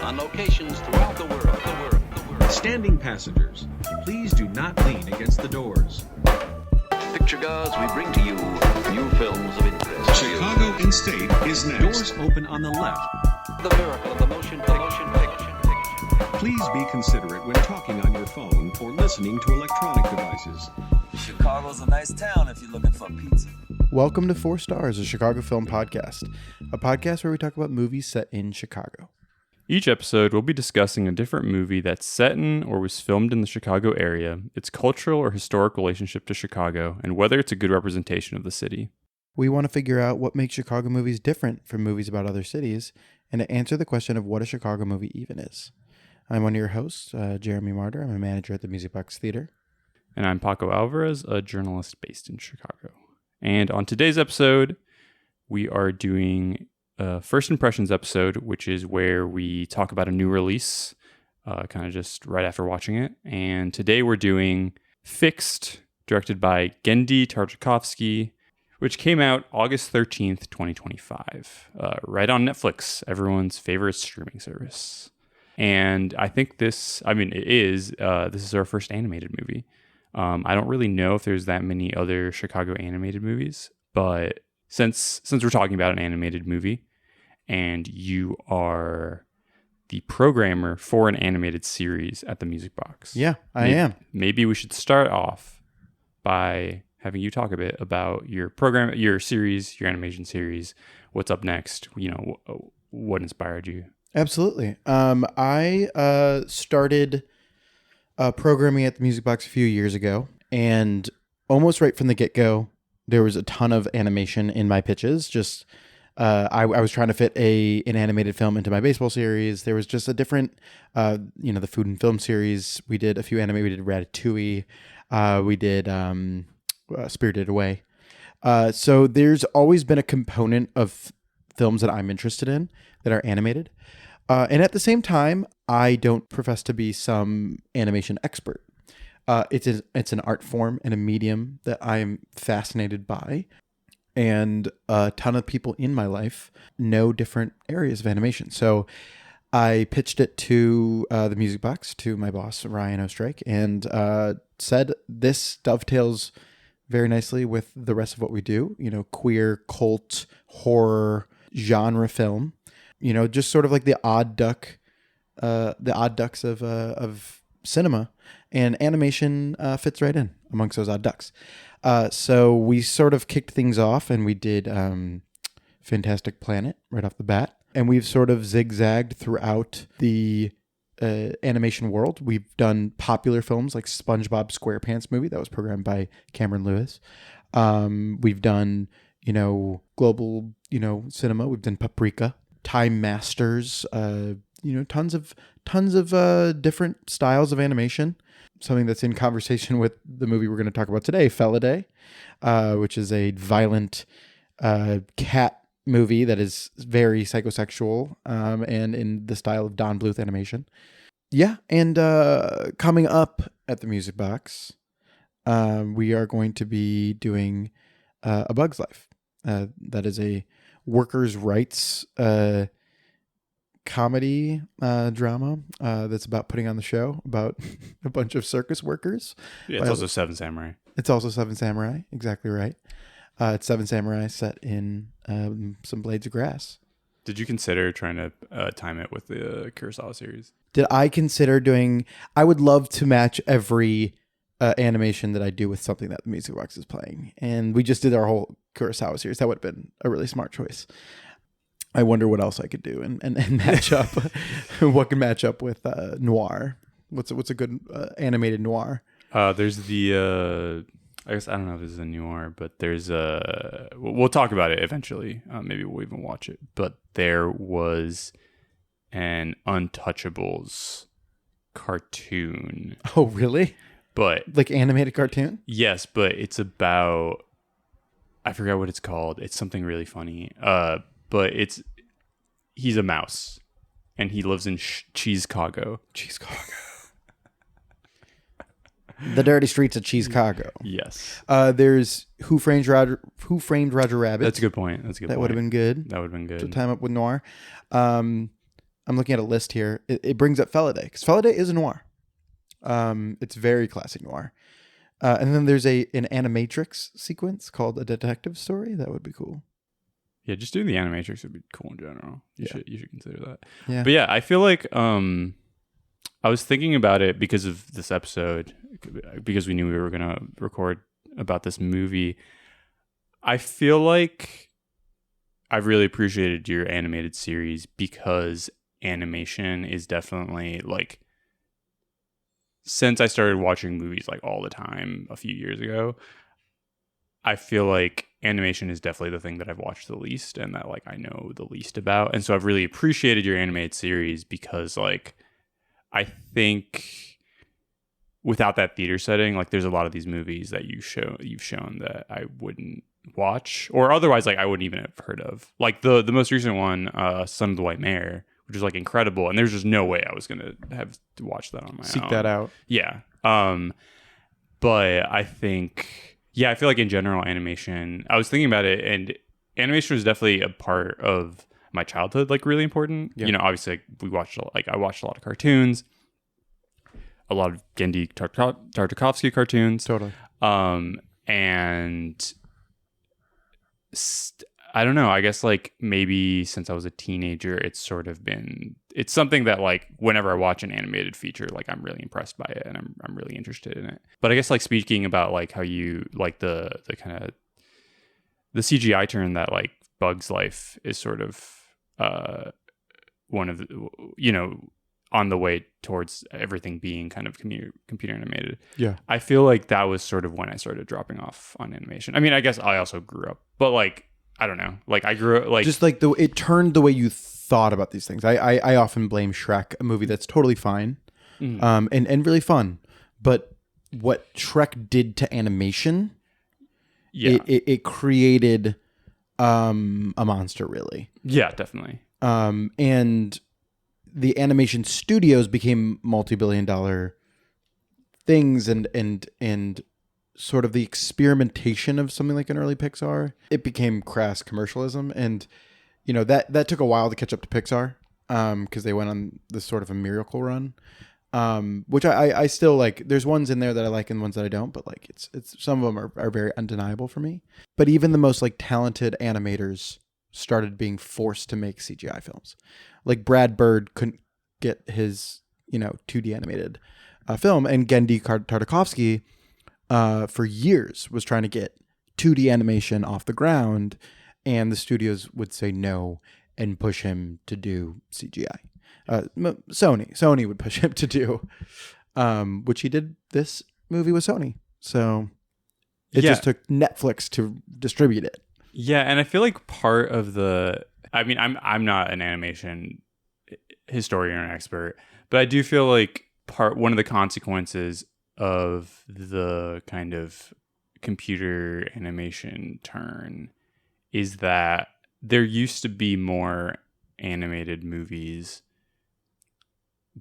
on locations throughout the world. Standing passengers, please do not lean against the doors. Picture goers, we bring to you new films of interest. Chicago in State is next. Doors open on the left. The miracle of the motion picture. Please be considerate when talking on your phone or listening to electronic devices. Chicago's a nice town if you're looking for pizza. Welcome to 4 Stars, a Chicago film podcast, a podcast where we talk about movies set in Chicago. Each episode, we'll be discussing a different movie that's set in or was filmed in the Chicago area, its cultural or historic relationship to Chicago, and whether it's a good representation of the city. We want to figure out what makes Chicago movies different from movies about other cities, and to answer the question of what a Chicago movie even is. I'm one of your hosts, Jeremy Martyr. I'm a manager at the Music Box Theater. And I'm Paco Alvarez, a journalist based in Chicago. And on today's episode, we are doing a First Impressions episode, which is where we talk about a new release, kind of just right after watching it. And today we're doing Fixed, directed by Genndy Tartakovsky, which came out August 13th, 2025, right on Netflix, everyone's favorite streaming service. And I think this is our first animated movie. I don't really know if there's that many other Chicago animated movies, but since we're talking about an animated movie and you are the programmer for an animated series at the Music Box. Yeah, I am. Maybe we should start off by having you talk a bit about your program, your series, your animation series, what's up next, what inspired you. Absolutely. I started programming at the Music Box a few years ago, and almost right from the get-go, there was a ton of animation in my pitches. Just I was trying to fit an animated film into my baseball series. There was just a different, the food and film series. We did a few anime. We did Ratatouille. We did Spirited Away. So there's always been a component of films that I'm interested in that are animated. And at the same time, I don't profess to be some animation expert. It's an art form and a medium that I'm fascinated by. And a ton of people in my life know different areas of animation. So I pitched it to the Music Box, to my boss, Ryan Ostrike, and said this dovetails very nicely with the rest of what we do. Queer, cult, horror, genre film. Just sort of like the odd ducks of cinema, and animation fits right in amongst those odd ducks. So we sort of kicked things off, and we did Fantastic Planet right off the bat, and we've sort of zigzagged throughout the animation world. We've done popular films like SpongeBob SquarePants movie that was programmed by Cameron Lewis. We've done global cinema. We've done Paprika. Time Masters, tons of different styles of animation. Something that's in conversation with the movie we're going to talk about today, Felidae, which is a violent cat movie that is very psychosexual and in the style of Don Bluth animation. Yeah, and coming up at the Music Box, we are going to be doing A Bug's Life. That is a workers' rights comedy drama that's about putting on the show about a bunch of circus workers. Yeah, it's also Seven Samurai. It's also Seven Samurai, exactly right. It's Seven Samurai set in some blades of grass. Did you consider trying to time it with the Kurosawa series? Did I consider doing... I would love to match every animation that I do with something that the Music Box is playing. And we just did our whole Kurosawa series. That would have been a really smart choice. I wonder what else I could do and match up. What can match up with noir? What's a good animated noir? There's the I guess I don't know if this is a noir, but there's we'll talk about it eventually. Maybe we'll even watch it. But there was an Untouchables cartoon. Oh, really? But like animated cartoon? Yes, but it's about, I forgot what it's called. It's something really funny. But he's a mouse, and he lives in Cheesecago. Cheesecago. The dirty streets of Cheesecago. Yes. There's Who Framed Roger Rabbit. That's a good point. That would have been good. That would have been good. To time up with noir. I'm looking at a list here. It brings up Feliday, because Feliday is a noir. It's very classic noir. And then there's an animatrix sequence called A Detective Story. That would be cool. Yeah, just doing the animatrix would be cool in general. You should consider that. Yeah. But yeah, I feel like I was thinking about it because of this episode, because we knew we were gonna record about this movie. I feel like I've really appreciated your animated series because animation is definitely like, since I started watching movies like all the time a few years ago, I feel like animation is definitely the thing that I've watched the least and that like I know the least about. And so I've really appreciated your animated series because like I think without that theater setting, like there's a lot of these movies that you've shown that I wouldn't watch, or otherwise like I wouldn't even have heard of. Like the most recent one, Son of the White Mare, which is like incredible, and there's just no way I was gonna have to watch that on my own. Seek that out. Yeah. But I think, I feel like in general animation, I was thinking about it, and animation was definitely a part of my childhood, like really important. Yeah. You know, obviously I watched a lot of cartoons, a lot of Genndy Tartakovsky cartoons. Totally. And I don't know, I guess like maybe since I was a teenager, it's something that like whenever I watch an animated feature, like I'm really impressed by it and I'm really interested in it. But I guess like speaking about like how you like the kind of the CGI turn that like Bug's Life is sort of one of the, you know, on the way towards everything being kind of computer animated. Yeah. I feel like that was sort of when I started dropping off on animation. I mean, I guess I also grew up, but like, I don't know. Like I grew up like just like it turned the way you thought about these things. I often blame Shrek, a movie that's totally fine, and really fun. But what Shrek did to animation, it created a monster, really. Yeah, definitely. And the animation studios became multi-billion-dollar things, and sort of the experimentation of something like an early Pixar, it became crass commercialism, and you know that took a while to catch up to Pixar, because they went on this sort of a miracle run, which I still like. There's ones in there that I like and ones that I don't, but like it's some of them are very undeniable for me. But even the most like talented animators started being forced to make CGI films. Like Brad Bird couldn't get his 2D animated film, and Genndy Tartakovsky for years was trying to get 2D animation off the ground, and the studios would say no and push him to do CGI. Sony would push him to do, which he did this movie with Sony. So it just took Netflix to distribute it. Yeah, and I feel like part of I'm not an animation historian or expert, but I do feel like one of the consequences of the kind of computer animation turn is that there used to be more animated movies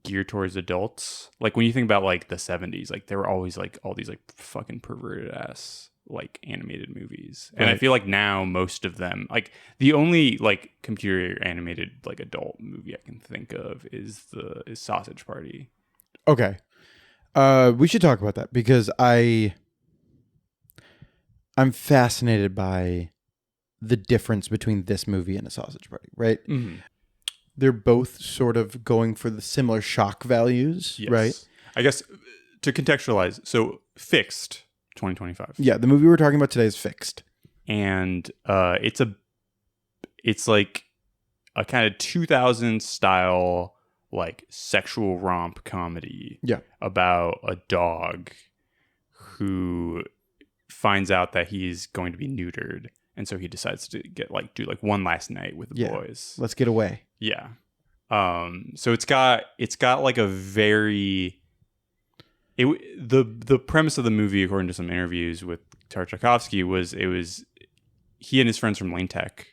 geared towards adults. Like when you think about like the 70s, like there were always like all these like fucking perverted ass like animated movies. And right. I feel like now most of them, like the only like computer animated like adult movie I can think of is Sausage Party. Okay. We should talk about that because I'm fascinated by the difference between this movie and A Sausage Party, right? Mm-hmm. They're both sort of going for the similar shock values, Yes. right? I guess to contextualize, so Fixed 2025. Yeah, the movie we're talking about today is Fixed. And it's like a kind of 2000s style like sexual romp comedy about a dog who finds out that he's going to be neutered, and so he decides to do one last night with the boys. Let's get away. Yeah. So it's got like a very the premise of the movie, according to some interviews with Tartakovsky, was he and his friends from Lane Tech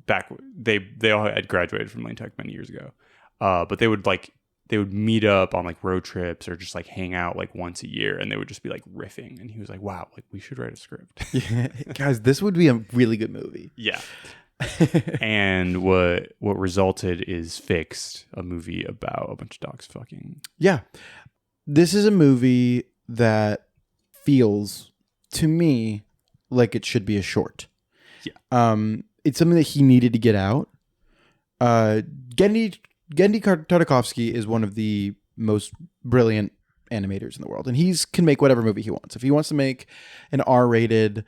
back they all had graduated from Lane Tech many years ago, but they would meet up on like road trips or just like hang out like once a year, and they would just be like riffing, and he was like, wow, like we should write a script. Yeah, guys, this would be a really good movie. Yeah. And what resulted is Fixed, a movie about a bunch of dogs fucking. Yeah. This is a movie that feels to me like it should be a short. Yeah. It's something that he needed to get out. Genndy Tartakovsky is one of the most brilliant animators in the world, and can make whatever movie he wants. If he wants to make an R-rated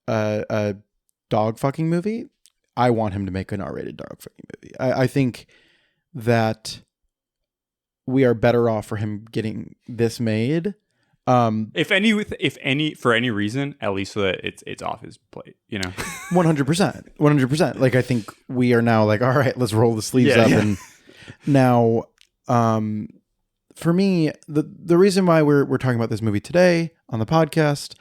dog fucking movie, I want him to make an R-rated dog fucking movie. I think that we are better off for him getting this made. If any, for any reason, at least so that it's off his plate, 100%. Like, I think we are now like, all right, let's roll the sleeves up. Yeah. And now, for me, the reason why we're talking about this movie today on the podcast,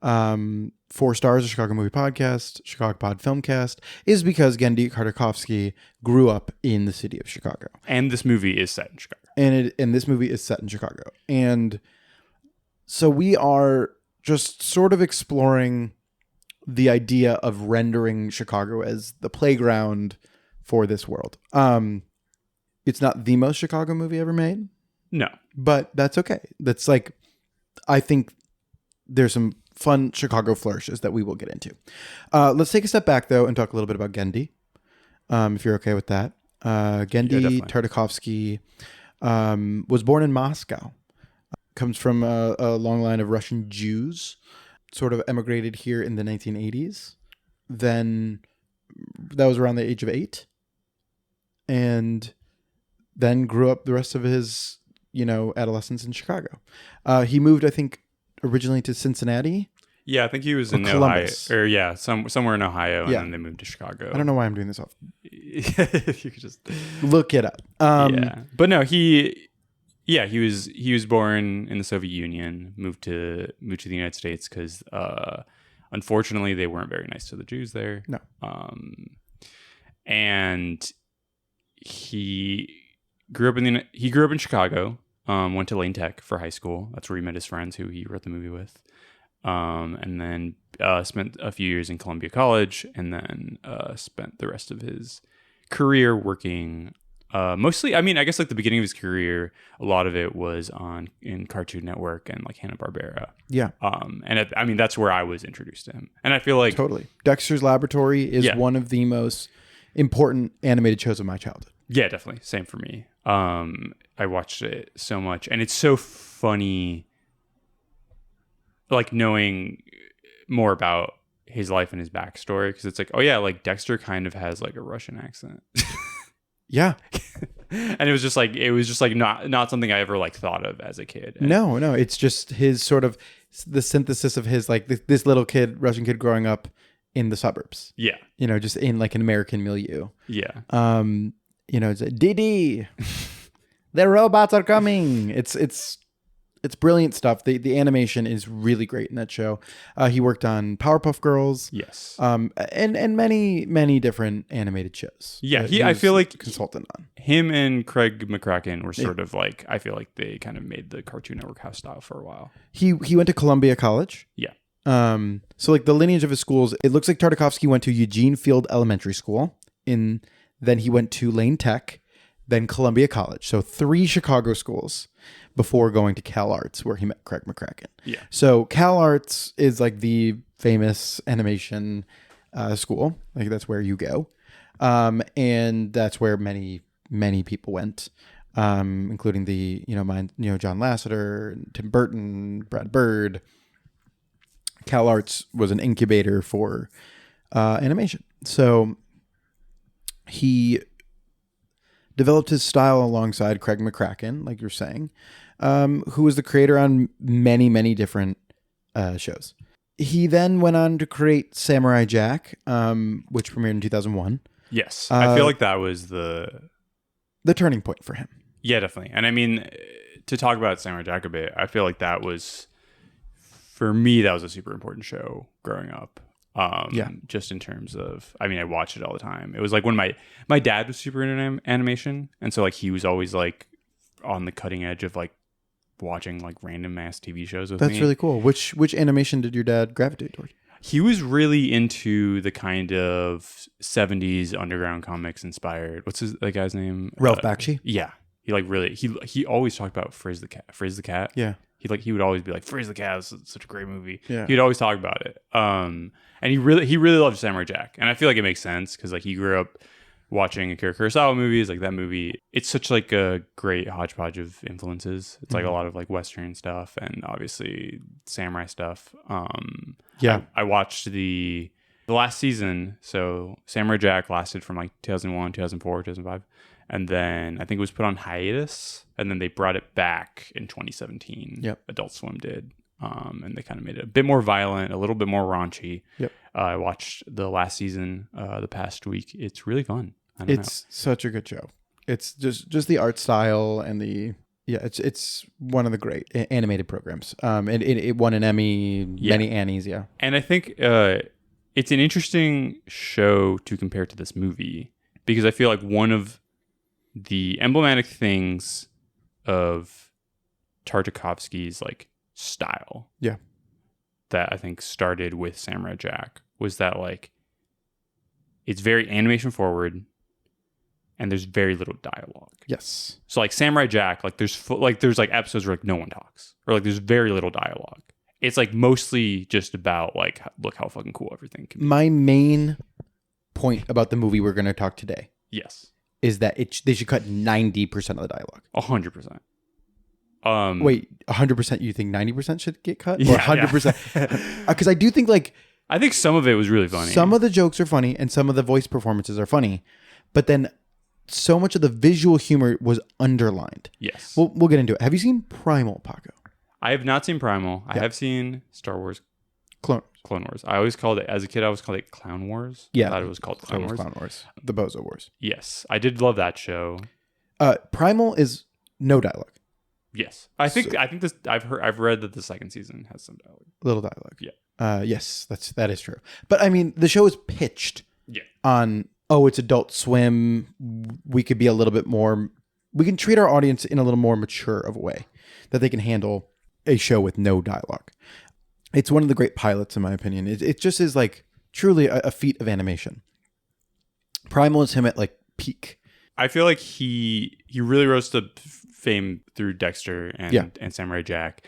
4 stars, a Chicago movie podcast, chicagopodfilmcast, is because Genndy Tartakovsky grew up in the city of Chicago, and this movie is set in Chicago, and this movie is set in Chicago, and so we are just sort of exploring the idea of rendering Chicago as the playground for this world. It's not the most Chicago movie ever made. No, but that's okay. That's like, I think there's some fun Chicago flourishes that we will get into. Let's take a step back though and talk a little bit about Genndy, if you're okay with that. Genndy Tartakovsky was born in Moscow. Comes from a long line of Russian Jews, sort of emigrated here in the 1980s. Then that was around the age of 8. And then grew up the rest of his, adolescence in Chicago. He moved, I think, originally to Cincinnati. Yeah, I think he was in Columbus. Ohio, somewhere in Ohio, and then they moved to Chicago. I don't know why I'm doing this off. You could just look it up. Yeah, but no, he was born in the Soviet Union, moved to the United States because unfortunately they weren't very nice to the Jews there. No. And he grew up in Chicago. Went to Lane Tech for high school. That's where he met his friends who he wrote the movie with. And then spent a few years in Columbia College, and then spent the rest of his career working mostly. I mean, I guess like the beginning of his career, a lot of it was in Cartoon Network and like Hanna-Barbera. Yeah. And that's where I was introduced to him. And I feel like totally Dexter's Laboratory is one of the most important animated shows of my childhood. Yeah, definitely. Same for me. I watched it so much, and it's so funny, like knowing more about his life and his backstory, because it's like, oh yeah, like Dexter kind of has like a Russian accent. Yeah. And it was just like not something I ever like thought of as a kid. And no, it's just his sort of the synthesis of his like this little kid, Russian kid growing up in the suburbs. Yeah. Just in like an American milieu. Yeah. It's a Didi. The robots are coming. It's brilliant stuff. The animation is really great in that show. He worked on Powerpuff Girls. Yes. And many different animated shows. Yeah. I feel like consultant on him and Craig McCracken were sort of like, I feel like they kind of made the Cartoon Network house style for a while. He went to Columbia College. Yeah. So like the lineage of his schools, it looks like Tartakovsky went to Eugene Field Elementary School. Then he went to Lane Tech, then Columbia College. So 3 Chicago schools before going to Cal Arts, where he met Craig McCracken. Yeah. So Cal Arts is like the famous animation school. Like that's where you go. And that's where many people went, including John Lasseter, Tim Burton, Brad Bird. Cal Arts was an incubator for animation. So he developed his style alongside Craig McCracken, like you're saying, who was the creator on many different shows. He then went on to create Samurai Jack, which premiered in 2001. Yes. I feel like that was the turning point for him. Yeah, definitely. And I mean, to talk about Samurai Jack a bit, I feel like that was, for me, that was a super important show growing up. Just in terms of, I mean, I watched it all the time. It was like when my dad was super into animation, and so like he was always like on the cutting edge of like watching like random ass TV shows with me. That's really cool. Which animation did your dad gravitate toward? He was really into the kind of 70s underground comics inspired. What's the guy's name? Ralph Bakshi? Yeah. He like really he always talked about Frizz the Cat. Frizz the Cat. Yeah. He would always be like, Frizz the Cat is such a great movie. Yeah. He'd always talk about it. And he really loved Samurai Jack. And I feel like it makes sense because like he grew up watching Akira Kurosawa movies, like that movie. It's such like a great hodgepodge of influences. It's like a lot of like Western stuff and obviously samurai stuff. Yeah. I watched the last season. So Samurai Jack lasted from like 2001, 2004, 2005. And then I think it was put on hiatus. And then they brought it back in 2017. Yep. Adult Swim did. And they kind of made it a bit more violent, a little bit more raunchy. Yep. I watched the last season the past week. It's really fun. It's such a good show. It's just the art style and it's one of the great animated programs. And it won an Emmy, many Annies, yeah. And I think it's an interesting show to compare to this movie because I feel like one of the emblematic things of Tartakovsky's like style, that I think started with Samurai Jack was that like it's very animation forward. And there's very little dialogue. Yes. So like Samurai Jack, like there's like episodes where like no one talks, or like there's very little dialogue. It's like mostly just about like look how fucking cool everything can be. My main point about the movie we're going to talk today, Yes, is that they should cut 90% of the dialogue. 100%. Wait, 100%? You think 90% should get cut, or Yeah, 100%? Because I do think like I think some of it was really funny. some of the jokes are funny and some of the voice performances are funny, but then so much of the visual humor was underlined. Yes. We'll get into it. Have you seen Primal, Paco? I have not seen Primal. I have seen Star Wars Clone Wars. I always called it, as a kid, I always called it Clown Wars. Yeah. I thought it was called Clown Wars. Clown Wars. The Bozo Wars. Yes. I did love that show. Primal is no dialogue. Yes. I think this I've read that the second season has some dialogue. Little dialogue. Yeah. Yes, that is true. But I mean, the show is pitched on, it's Adult Swim. We could be a little bit more, we can treat our audience in a little more mature of a way that they can handle a show with no dialogue. It's one of the great pilots, in my opinion. It just is like truly a feat of animation. Primal is him at like peak. I feel like he really rose to fame through Dexter and Samurai Jack.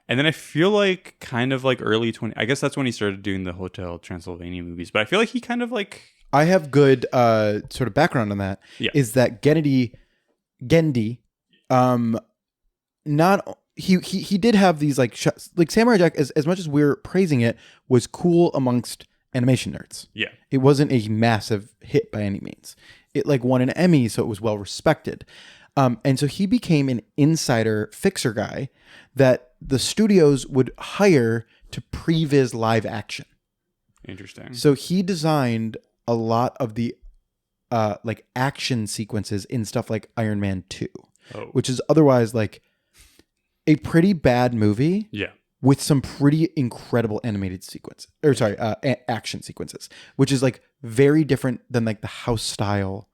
And then I feel like kind of like early 20, I guess that's when he started doing the Hotel Transylvania movies. But I feel like he kind of like, I have good sort of background on that. Yeah. Is that Genndy, he did have these like like Samurai Jack, as much as we're praising it, was cool amongst animation nerds. Yeah. It wasn't a massive hit by any means. It like won an Emmy, so it was well respected. And so he became an insider fixer guy that the studios would hire to previs live action. Interesting. So he designed a lot of the like action sequences in stuff like Iron Man 2, which is otherwise like a pretty bad movie. Yeah. With some pretty incredible animated sequences, action sequences, which is like very different than like the house style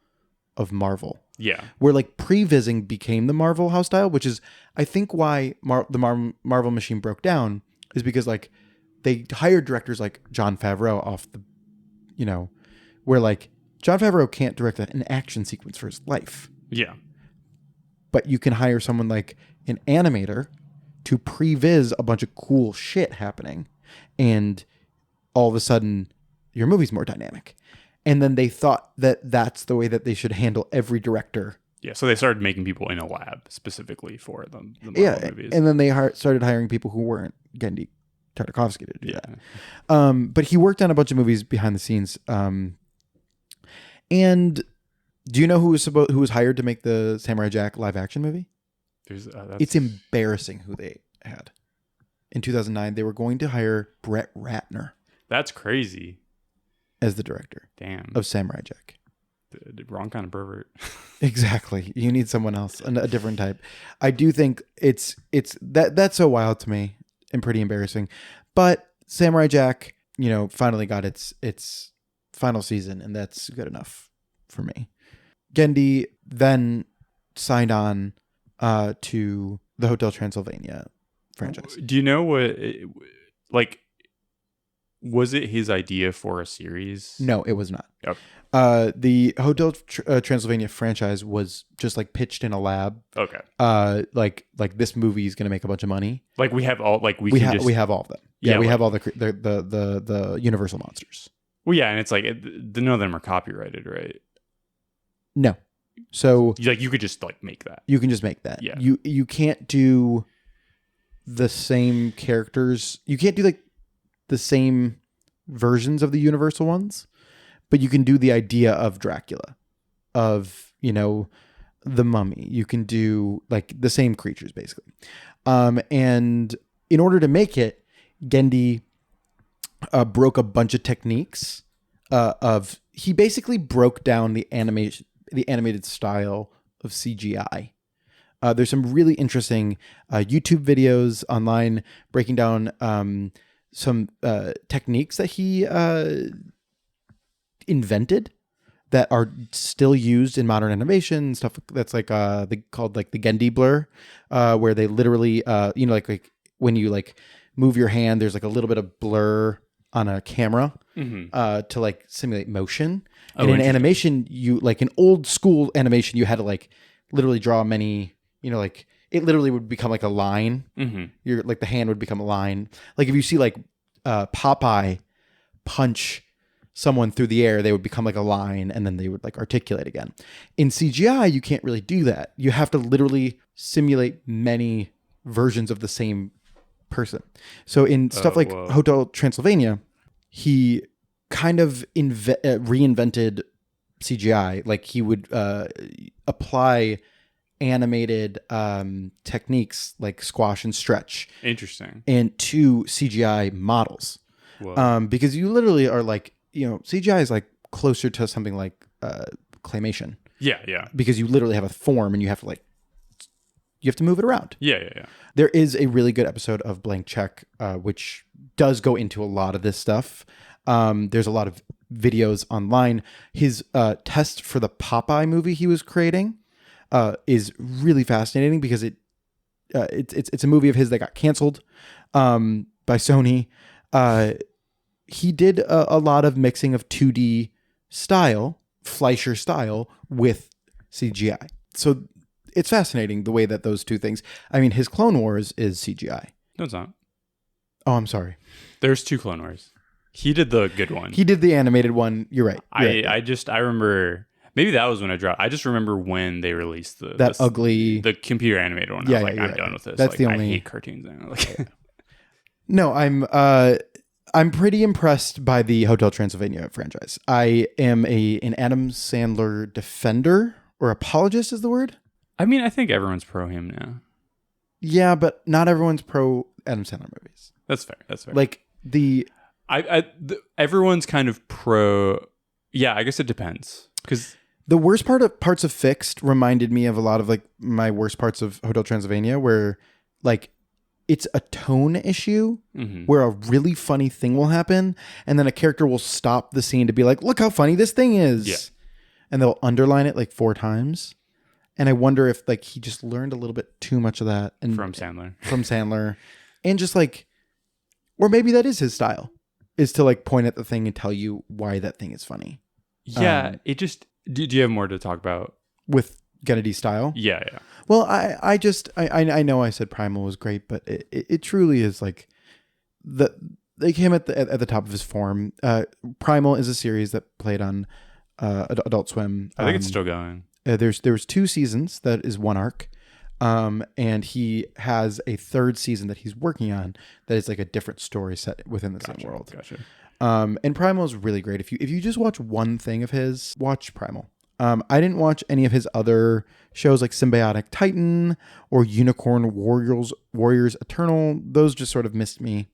of Marvel. Yeah. Where like prevising became the Marvel house style, which is I think why the Marvel machine broke down, is because like they hired directors like Jon Favreau off the, where like Jon Favreau can't direct an action sequence for his life. Yeah. But you can hire someone like an animator to previs a bunch of cool shit happening, and all of a sudden your movie's more dynamic. And then they thought that that's the way that they should handle every director. Yeah, so they started making people in a lab specifically for the Marvel movies. And then they started hiring people who weren't Genndy Tartakovsky to do that. But he worked on a bunch of movies behind the scenes. And do you know who was hired to make the Samurai Jack live action movie? It's embarrassing who they had. In 2009, they were going to hire Brett Ratner. That's crazy. As the director. Damn. Of Samurai Jack. The wrong kind of pervert. Exactly. You need someone else, a different type. I do think that's so wild to me and pretty embarrassing. But Samurai Jack, finally got its final season, and that's good enough for me. Genndy then signed on to the Hotel Transylvania franchise. Do you know what, like, Was it his idea for a series? No, it was not. Okay. The Hotel Transylvania franchise was just like pitched in a lab. Okay. Like this movie is going to make a bunch of money. Like we have all like we have all of them. Yeah, we like, have all the Universal monsters. Well, yeah, and it's like none of them are copyrighted, right? No. So like you could just like make that. You can just make that. Yeah. You can't do the same characters. You can't do like the same versions of the Universal ones, but you can do the idea of Dracula, of, you know, the Mummy. You can do like the same creatures basically. And in order to make it, Genndy broke a bunch of techniques. He basically broke down the animated style of CGI. There's some really interesting YouTube videos online breaking down some techniques that he invented that are still used in modern animation, stuff that's like called like the Genndy blur, where they literally like when you like move your hand, there's like a little bit of blur on a camera to like simulate motion. And in animation, you like in old school animation, you had to like literally draw many, like it literally would become like a line. You're like the hand would become a line. Like if you see like Popeye punch someone through the air, they would become like a line and then they would like articulate again. In CGI, you can't really do that. You have to literally simulate many versions of the same person. So in stuff like Hotel Transylvania, he kind of reinvented CGI. Like he would apply animated techniques like squash and stretch. Interesting. And to CGI models. Because you literally are like, CGI is like closer to something like claymation. Yeah. Because you literally have a form and you have to move it around. Yeah. There is a really good episode of Blank Check, which does go into a lot of this stuff. There's a lot of videos online. His test for the Popeye movie he was creating is really fascinating because it's a movie of his that got canceled by Sony. He did a lot of mixing of 2D style, Fleischer style, with CGI. So it's fascinating the way that those two things. I mean, his Clone Wars is CGI. No, it's not. Oh, I'm sorry. There's 2 Clone Wars. He did the good one. He did the animated one. You're right. I remember. Maybe that was when I dropped. I just remember when they released the ugly, the computer animated one. Yeah, I was like, yeah, I'm yeah. done with this. That's like, the only. I hate cartoons now. Like, no, I'm pretty impressed by the Hotel Transylvania franchise. I am an Adam Sandler defender or apologist is the word. I mean, I think everyone's pro him now. Yeah, but not everyone's pro Adam Sandler movies. That's fair. Like everyone's kind of pro. Yeah, I guess it depends because. The worst parts of Fixed reminded me of a lot of like my worst parts of Hotel Transylvania, where like it's a tone issue where a really funny thing will happen and then a character will stop the scene to be like, look how funny this thing is. Yeah. And they'll underline it like 4 times. And I wonder if like he just learned a little bit too much of that from Sandler. And just like, or maybe that is his style, is to like point at the thing and tell you why that thing is funny. Yeah. It just. Do you have more to talk about with Gennedy's style? Yeah. Well, I know I said Primal was great, but it truly is like they came at the top of his form. Primal is a series that played on Adult Swim. I think it's still going. There was 2 seasons. That is 1 arc, and he has a 3rd season that he's working on that is like a different story set within the same world. Gotcha. And Primal is really great. If you just watch one thing of his, watch Primal. I didn't watch any of his other shows like Symbiotic Titan or Unicorn Warriors Eternal. Those just sort of missed me.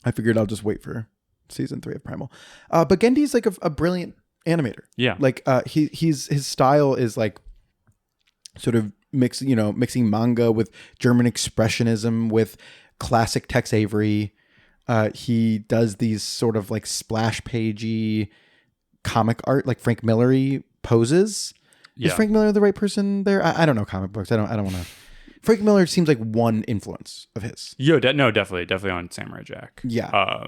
I figured I'll just wait for season 3 of Primal. But Genndy's like a brilliant animator. Yeah. Like his style is like sort of mixing manga with German expressionism with classic Tex Avery. He does these sort of like splash pagey comic art, like Frank Miller-y poses. Yeah. Is Frank Miller the right person there? I don't know comic books. I don't want to. Frank Miller seems like one influence of his. No, definitely on Samurai Jack. Yeah.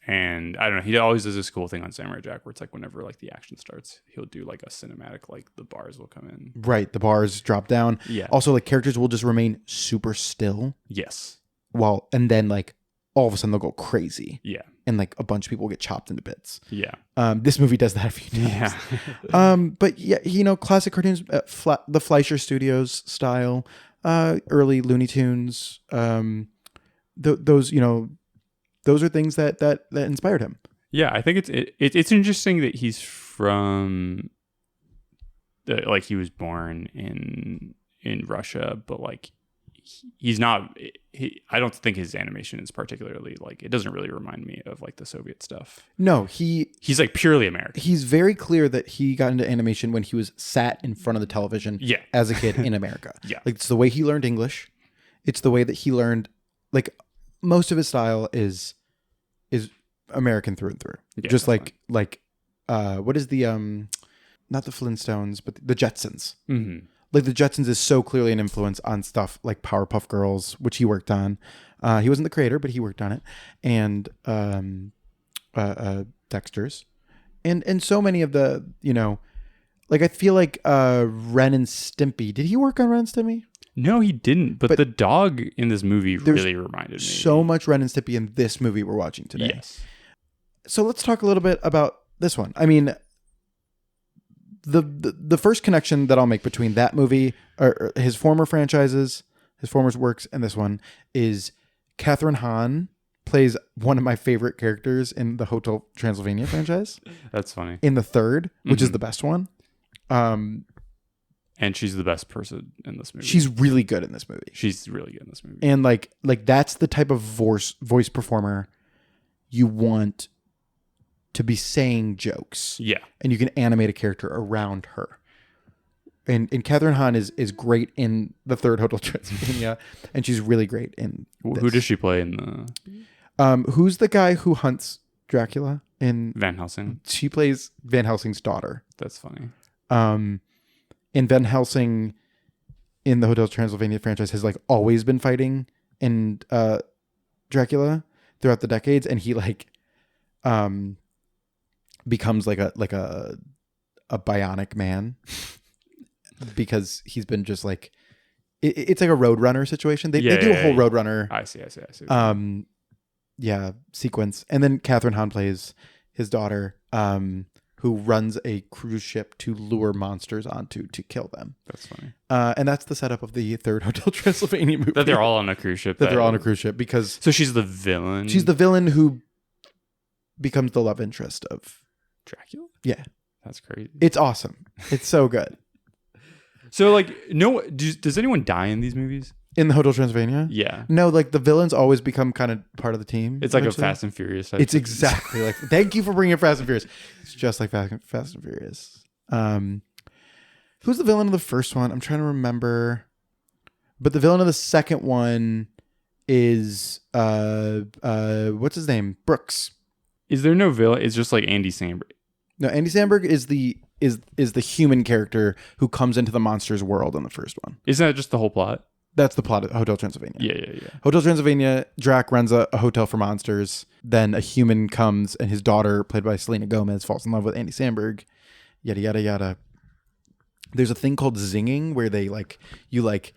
And I don't know, he always does this cool thing on Samurai Jack where it's like whenever like the action starts, he'll do like a cinematic, like the bars will come in. Right. The bars drop down. Yeah. Also, like characters will just remain super still. Yes. And then like all of a sudden they'll go crazy. Yeah. And like a bunch of people will get chopped into bits. Yeah. This movie does that a few times. Yeah. But yeah, classic cartoons, the Fleischer Studios style, early Looney Tunes. Those are things that inspired him. Yeah, I think it's interesting that he's from like he was born in Russia, but like he's not. I don't think his animation is particularly like, it doesn't really remind me of like the Soviet stuff. No, he's like purely American. He's very clear that he got into animation when he was sat in front of the television as a kid in America. Yeah. Like it's the way he learned English. It's the way that he learned, like most of his style is American through and through. Yeah, just definitely. like what is the not the Flintstones, but the Jetsons. Mm-hmm. Like the Jetsons is so clearly an influence on stuff like Powerpuff Girls, which he worked on. He wasn't the creator, but he worked on it, and Dexter's, and so many of the like I feel like Ren and Stimpy. Did he work on Ren and Stimpy? No, he didn't. But the dog in this movie there's really reminded me. So much Ren and Stimpy in this movie we're watching today. Yes. So let's talk a little bit about this one. I mean, the first connection that I'll make between that movie or his former franchises, his former works, and this one is Catherine Hahn plays one of my favorite characters in the Hotel Transylvania franchise. That's funny. In the third, which is the best one. And she's the best person in this movie. She's really good in this movie. She's really good in this movie. And like that's the type of voice performer you want to be saying jokes. Yeah. And you can animate a character around her. And Catherine Hahn is great in the third Hotel Transylvania, and she's really great in this. Who does she play in the... Who's the guy who hunts Dracula in... Van Helsing? She plays Van Helsing's daughter. That's funny. And Van Helsing in the Hotel Transylvania franchise has like always been fighting in Dracula throughout the decades, and he like becomes like a bionic man because he's been just like it's like a Roadrunner situation. They do a whole Roadrunner. I see. Sequence, and then Catherine Hahn plays his daughter. Who runs a cruise ship to lure monsters onto to kill them. That's funny. And that's the setup of the third Hotel Transylvania movie. That they're all on a cruise ship. They're all on a cruise ship because... So she's the villain? She's the villain who becomes the love interest of... Dracula? Yeah. That's crazy. It's awesome. It's so good. So like, no, does anyone die in these movies? In the Hotel Transylvania? Yeah. No, like the villains always become kind of part of the team. It's like eventually. a Fast and Furious type. It's exactly like... Thank you for bringing up Fast and Furious. It's just like Fast and Furious. Who's the villain of the first one? I'm trying to remember. But the villain of the second one is... what's his name? Brooks. Is there no villain? It's just like Andy Samberg. No, Andy Samberg is the human character who comes into the monster's world in the first one. Isn't that just the whole plot? That's the plot of Hotel Transylvania. Yeah. Hotel Transylvania, Drac runs a hotel for monsters. Then a human comes and his daughter, played by Selena Gomez, falls in love with Andy Samberg. Yada, yada, yada. There's a thing called zinging where they like, you like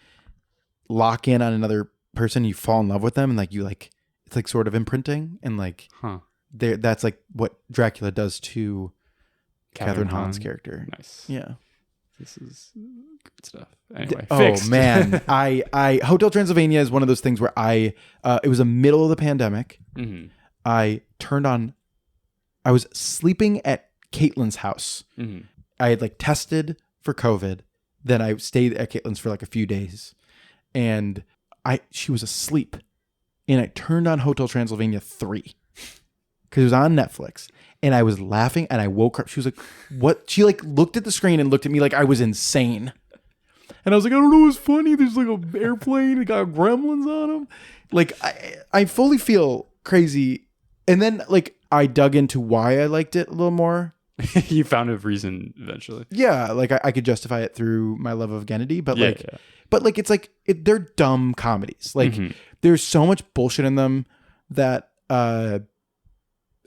lock in on another person, you fall in love with them, and like you like, it's like sort of imprinting. And like, that's like what Dracula does to Catherine Hahn's character. Nice. Yeah. This is good stuff. Anyway, fixed. Man, I Hotel Transylvania is one of those things where it was the middle of the pandemic. Mm-hmm. I was sleeping at Caitlin's house. Mm-hmm. I had like tested for COVID. Then I stayed at Caitlin's for like a few days, and she was asleep, and I turned on Hotel Transylvania 3 because it was on Netflix. And I was laughing, and I woke her up. She was like, what? She like looked at the screen and looked at me like I was insane. And I was like, I don't know what's funny. There's like an airplane. It got gremlins on them. Like, I fully feel crazy. And then like I dug into why I liked it a little more. You found a reason eventually. Yeah, like I could justify it through my love of Genndy, but but like it's like they're dumb comedies. Like there's so much bullshit in them that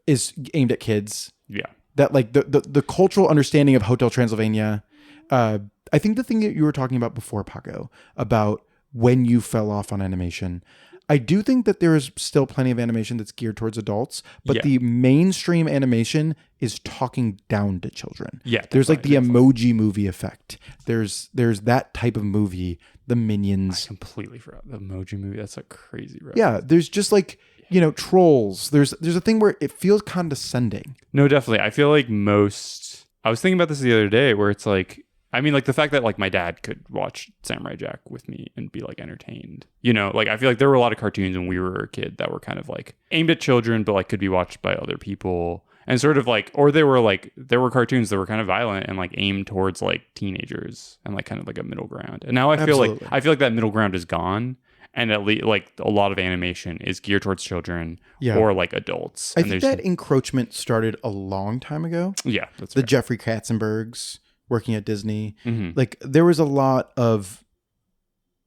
is aimed at kids. Yeah. That like the cultural understanding of Hotel Transylvania. I think the thing that you were talking about before, Paco, about when you fell off on animation, I do think that there is still plenty of animation that's geared towards adults, but the mainstream animation is talking down to children. Yeah, there's like the Emoji Movie effect. There's that type of movie. The Minions. I completely forgot the Emoji Movie. That's a crazy reference. Yeah, there's just like, you know, Trolls. There's a thing where it feels condescending. No, definitely. I feel like I was thinking about this the other day where it's like, I mean, like the fact that like my dad could watch Samurai Jack with me and be like entertained, you know, like I feel like there were a lot of cartoons when we were a kid that were kind of like aimed at children, but like could be watched by other people and sort of like, or there were cartoons that were kind of violent and like aimed towards like teenagers and like kind of like a middle ground. And now I feel like that middle ground is gone. And at least like a lot of animation is geared towards children or like adults. I think that encroachment started a long time ago. Yeah. That's the Jeffrey Katzenbergs working at Disney. Mm-hmm. Like there was a lot of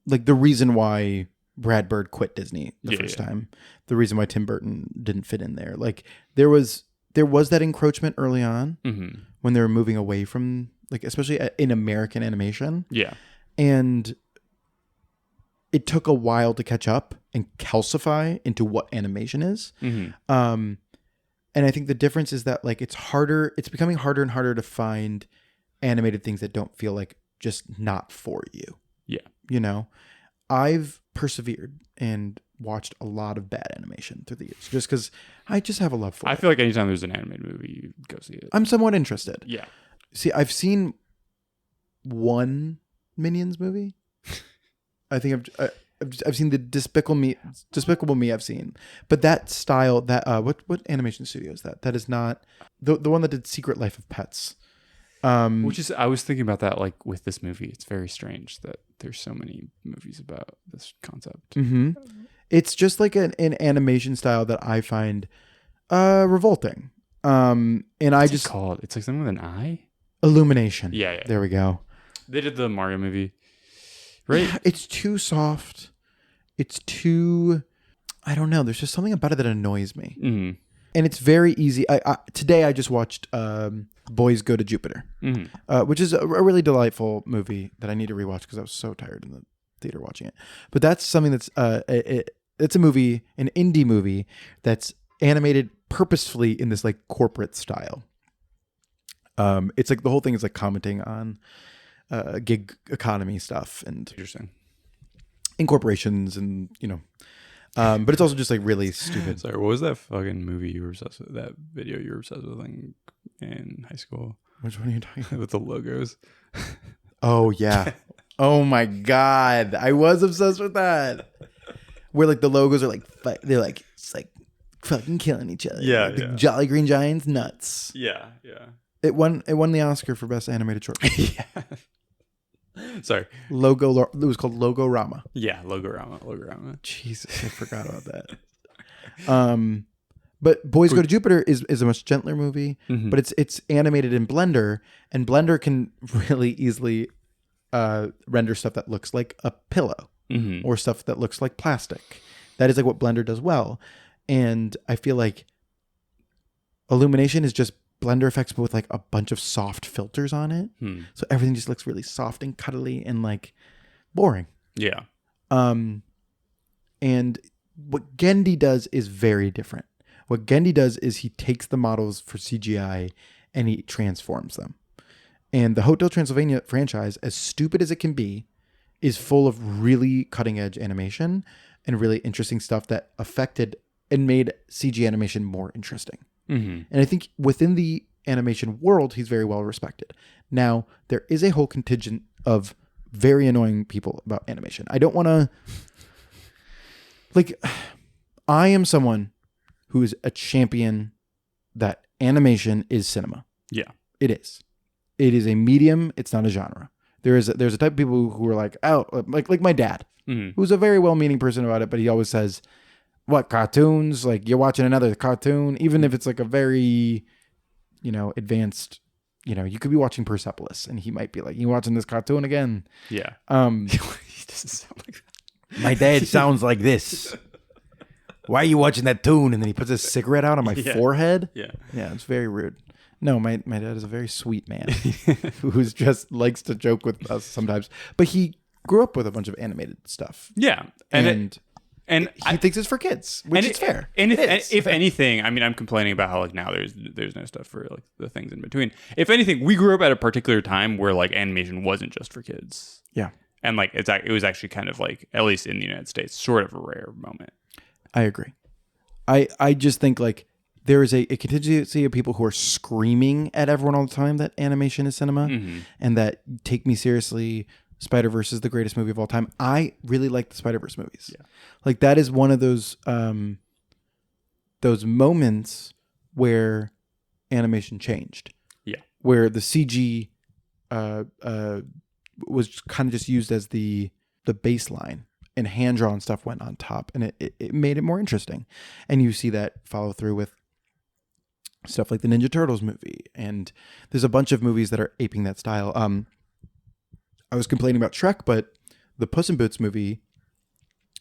like the reason why Brad Bird quit Disney the first time, the reason why Tim Burton didn't fit in there. Like there was that encroachment early on when they were moving away from like, especially in American animation. Yeah. And it took a while to catch up and calcify into what animation is. Mm-hmm. And I think the difference is that like it's becoming harder and harder to find animated things that don't feel like just not for you. Yeah. You know, I've persevered and watched a lot of bad animation through the years just because I just have a love for it. I feel like anytime there's an animated movie, you go see it. I'm somewhat interested. Yeah. See, I've seen one Minions movie. I think I've seen the Despicable Me I've seen, but that style, that what animation studio is that? That is not the one that did Secret Life of Pets. Which is, I was thinking about that like with this movie. It's very strange that there's so many movies about this concept. Mm-hmm. It's just like an animation style that I find revolting. And What's it called? It's like something with an I. Illumination. Yeah. There we go. They did the Mario movie, right? It's too soft. It's too. I don't know. There's just something about it that annoys me. Mm-hmm. And it's very easy. Today I just watched Boys Go to Jupiter, which is a really delightful movie that I need to rewatch because I was so tired in the theater watching it. But that's something that's it's a movie, an indie movie that's animated purposefully in this like corporate style. It's like the whole thing is like commenting on gig economy stuff and Interesting. incorporations and you know. But it's also just like really stupid. Sorry, what was that fucking movie you were obsessed with? That video you were obsessed with in high school? Which one are you talking about? With the logos. Oh yeah. Oh my god, I was obsessed with that. Where like the logos are like they're like it's like fucking killing each other. Yeah, the Jolly Green Giants nuts. Yeah. It won the Oscar for best animated short film. Yeah. Sorry. It was called Logorama. Yeah, Logorama. Jesus, I forgot about that. But Boys Go to Jupiter is a much gentler movie, but it's animated in Blender, and Blender can really easily render stuff that looks like a pillow or stuff that looks like plastic. That is like what Blender does well. And I feel like Illumination is just Blender effects, but with like a bunch of soft filters on it. So everything just looks really soft and cuddly and like boring. Yeah. And what Genndy does is very different. What Genndy does is he takes the models for CGI and he transforms them. And the Hotel Transylvania franchise, as stupid as it can be, is full of really cutting edge animation and really interesting stuff that affected and made CG animation more interesting. And I think within the animation world, he's very well respected. Now, there is a whole contingent of very annoying people about animation. I don't want to... Like, I am someone who is a champion that animation is cinema. Yeah. It is. It is a medium. It's not a genre. There's a type of people who are like, oh, like my dad, who's a very well-meaning person about it, but he always says, what, cartoons? Like, you're watching another cartoon, even if it's like a very, advanced, you could be watching Persepolis, and he might be like, you watching this cartoon again? Yeah. He doesn't sound like that. My dad sounds like this. why are you watching that toon? And then he puts a cigarette out on my forehead. Yeah. Yeah, it's very rude. No, my dad is a very sweet man who's just likes to joke with us sometimes. But he grew up with a bunch of animated stuff. Yeah. And he thinks it's for kids, which is fair. And if anything, I mean, I'm complaining about how like now there's no stuff for like the things in between. If anything, we grew up at a particular time where like animation wasn't just for kids. Yeah. And like it was actually kind of like, at least in the United States, sort of a rare moment. I agree. I just think like there is a contingency of people who are screaming at everyone all the time that animation is cinema and that take me seriously. Spider-Verse is the greatest movie of all time. I really like the Spider-Verse movies. Yeah. Like that is one of those moments where animation changed. Yeah. Where the CG was kind of just used as the baseline and hand-drawn stuff went on top and it made it more interesting. And you see that follow through with stuff like the Ninja Turtles movie. And there's a bunch of movies that are aping that style. I was complaining about Shrek, but the Puss in Boots movie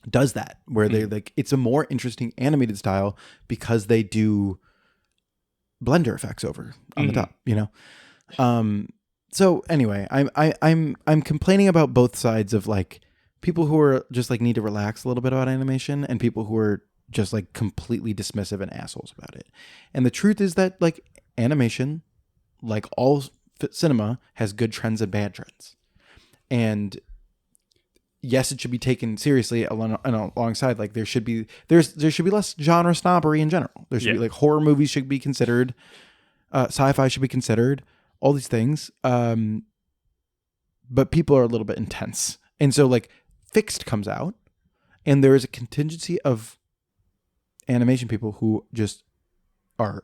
does that, where they like it's a more interesting animated style because they do blender effects over on the top, you know. So anyway, I'm complaining about both sides of like people who are just like need to relax a little bit about animation and people who are just like completely dismissive and assholes about it. And the truth is that like animation, like all cinema, has good trends and bad trends. And yes, it should be taken seriously alongside. Like there should be less genre snobbery in general. There should be like horror movies should be considered, sci-fi should be considered, all these things. But people are a little bit intense, and so like Fixed comes out, and there is a contingency of animation people who just are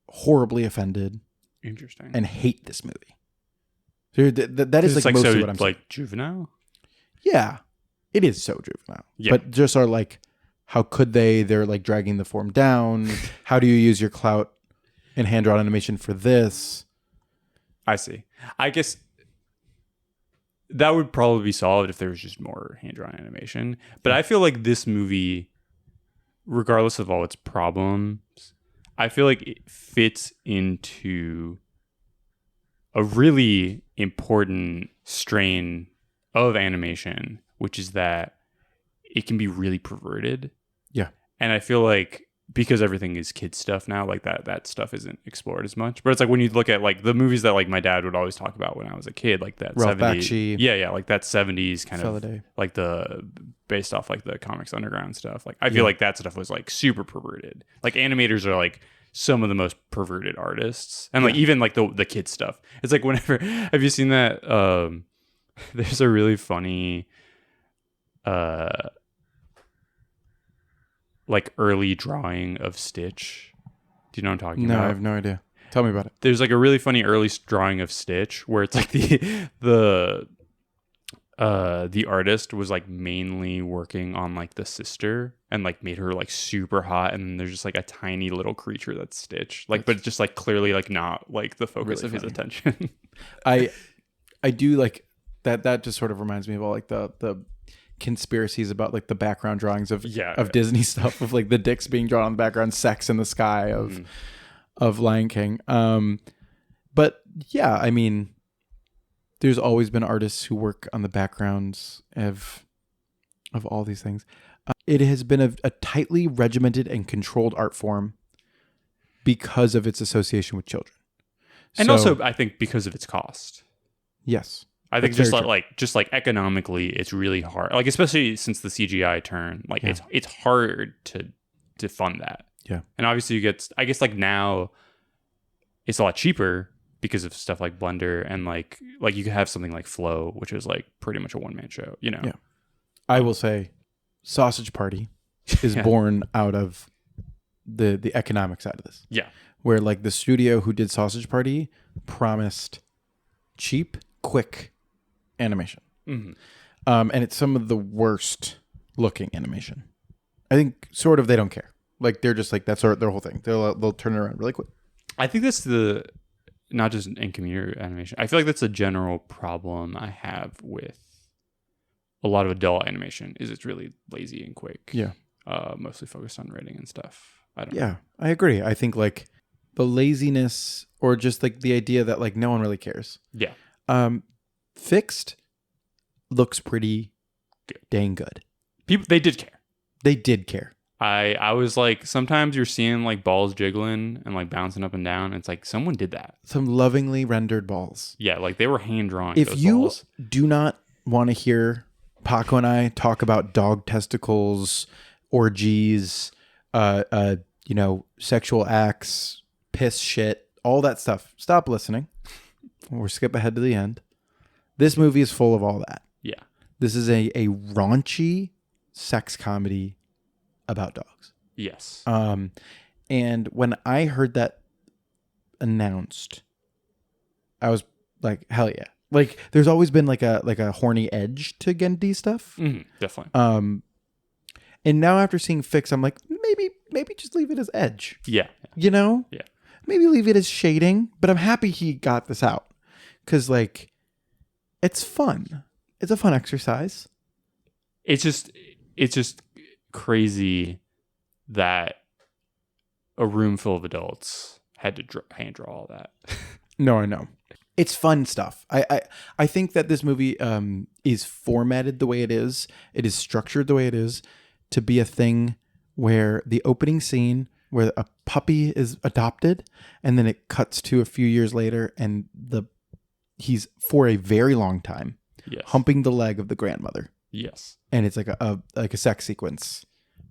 horribly offended, and hate this movie. So that is like mostly what I'm saying. Like juvenile? Yeah, it is so juvenile. Yeah. But just are like, how could they? They're like dragging the form down. How do you use your clout in hand-drawn animation for this? I see. I guess that would probably be solved if there was just more hand-drawn animation. But I feel like this movie, regardless of all its problems, I feel like it fits into a really important strain of animation, which is that it can be really perverted. Yeah. And I feel like because everything is kid stuff now, like that stuff isn't explored as much. But it's like when you look at like the movies that like my dad would always talk about when I was a kid, like that Ralph 70s. Bakshi. Yeah, like that 70s kind of like the based off like the Comics Underground stuff. Like I feel like that stuff was like super perverted. Like animators are like some of the most perverted artists, and like even like the kid stuff. It's like whenever have you seen that? There's a really funny like early drawing of Stitch. Do you know what I'm talking about? No, I have no idea. Tell me about it. There's like a really funny early drawing of Stitch where it's like the artist was like mainly working on like the sister and like made her like super hot, and then there's just like a tiny little creature that's Stitch, like, but it's just like clearly like not like the focus really of his attention. I do like that just sort of reminds me of all like the conspiracies about like the background drawings of Disney stuff, of like the dicks being drawn on the background, sex in the sky of Lion King. But yeah, I mean, there's always been artists who work on the backgrounds of all these things. It has been a tightly regimented and controlled art form because of its association with children. And also, I think because of its cost. Yes. I think just like economically, it's really hard. Like, especially since the CGI turn, like it's hard to fund that. Yeah. And obviously you get, I guess like now it's a lot cheaper because of stuff like Blender, and like you could have something like Flow, which is like pretty much a one-man show, you know? Yeah. I will say Sausage Party is born out of the economic side of this. Yeah. Where like the studio who did Sausage Party promised cheap, quick animation. Mm-hmm. And it's some of the worst looking animation. I think sort of they don't care. Like they're just like, that's their whole thing. They'll turn it around really quick. I think that's not just in computer animation. I feel like that's a general problem I have with a lot of adult animation, is it's really lazy and quick. Yeah. mostly focused on writing and stuff. I don't know. Yeah, I agree. I think like the laziness or just like the idea that like no one really cares. Yeah. Fixed looks pretty dang good. They did care. They did care. I was like, sometimes you're seeing like balls jiggling and like bouncing up and down. It's like someone did that. Some lovingly rendered balls. Yeah, like they were hand drawn. If you balls. do not want to hear Paco and I talk about dog testicles, orgies, sexual acts, piss shit, all that stuff, stop listening. Or skip ahead to the end. This movie is full of all that. Yeah. This is a raunchy sex comedy about dogs. Yes. And when I heard that announced, I was like, hell yeah. Like there's always been like a horny edge to Genndy stuff. Definitely. And now after seeing Fix, I'm like, maybe just leave it as edge. Yeah. You know? Yeah. Maybe leave it as shading, but I'm happy he got this out. Cause like it's fun. It's a fun exercise. It's just crazy that a room full of adults had to hand draw all that. No, I know. It's fun stuff. I think that this movie is formatted the way it is. It is structured the way it is to be a thing where the opening scene where a puppy is adopted and then it cuts to a few years later and he's for a very long time humping the leg of the grandmother. Yes. And it's like a sex sequence.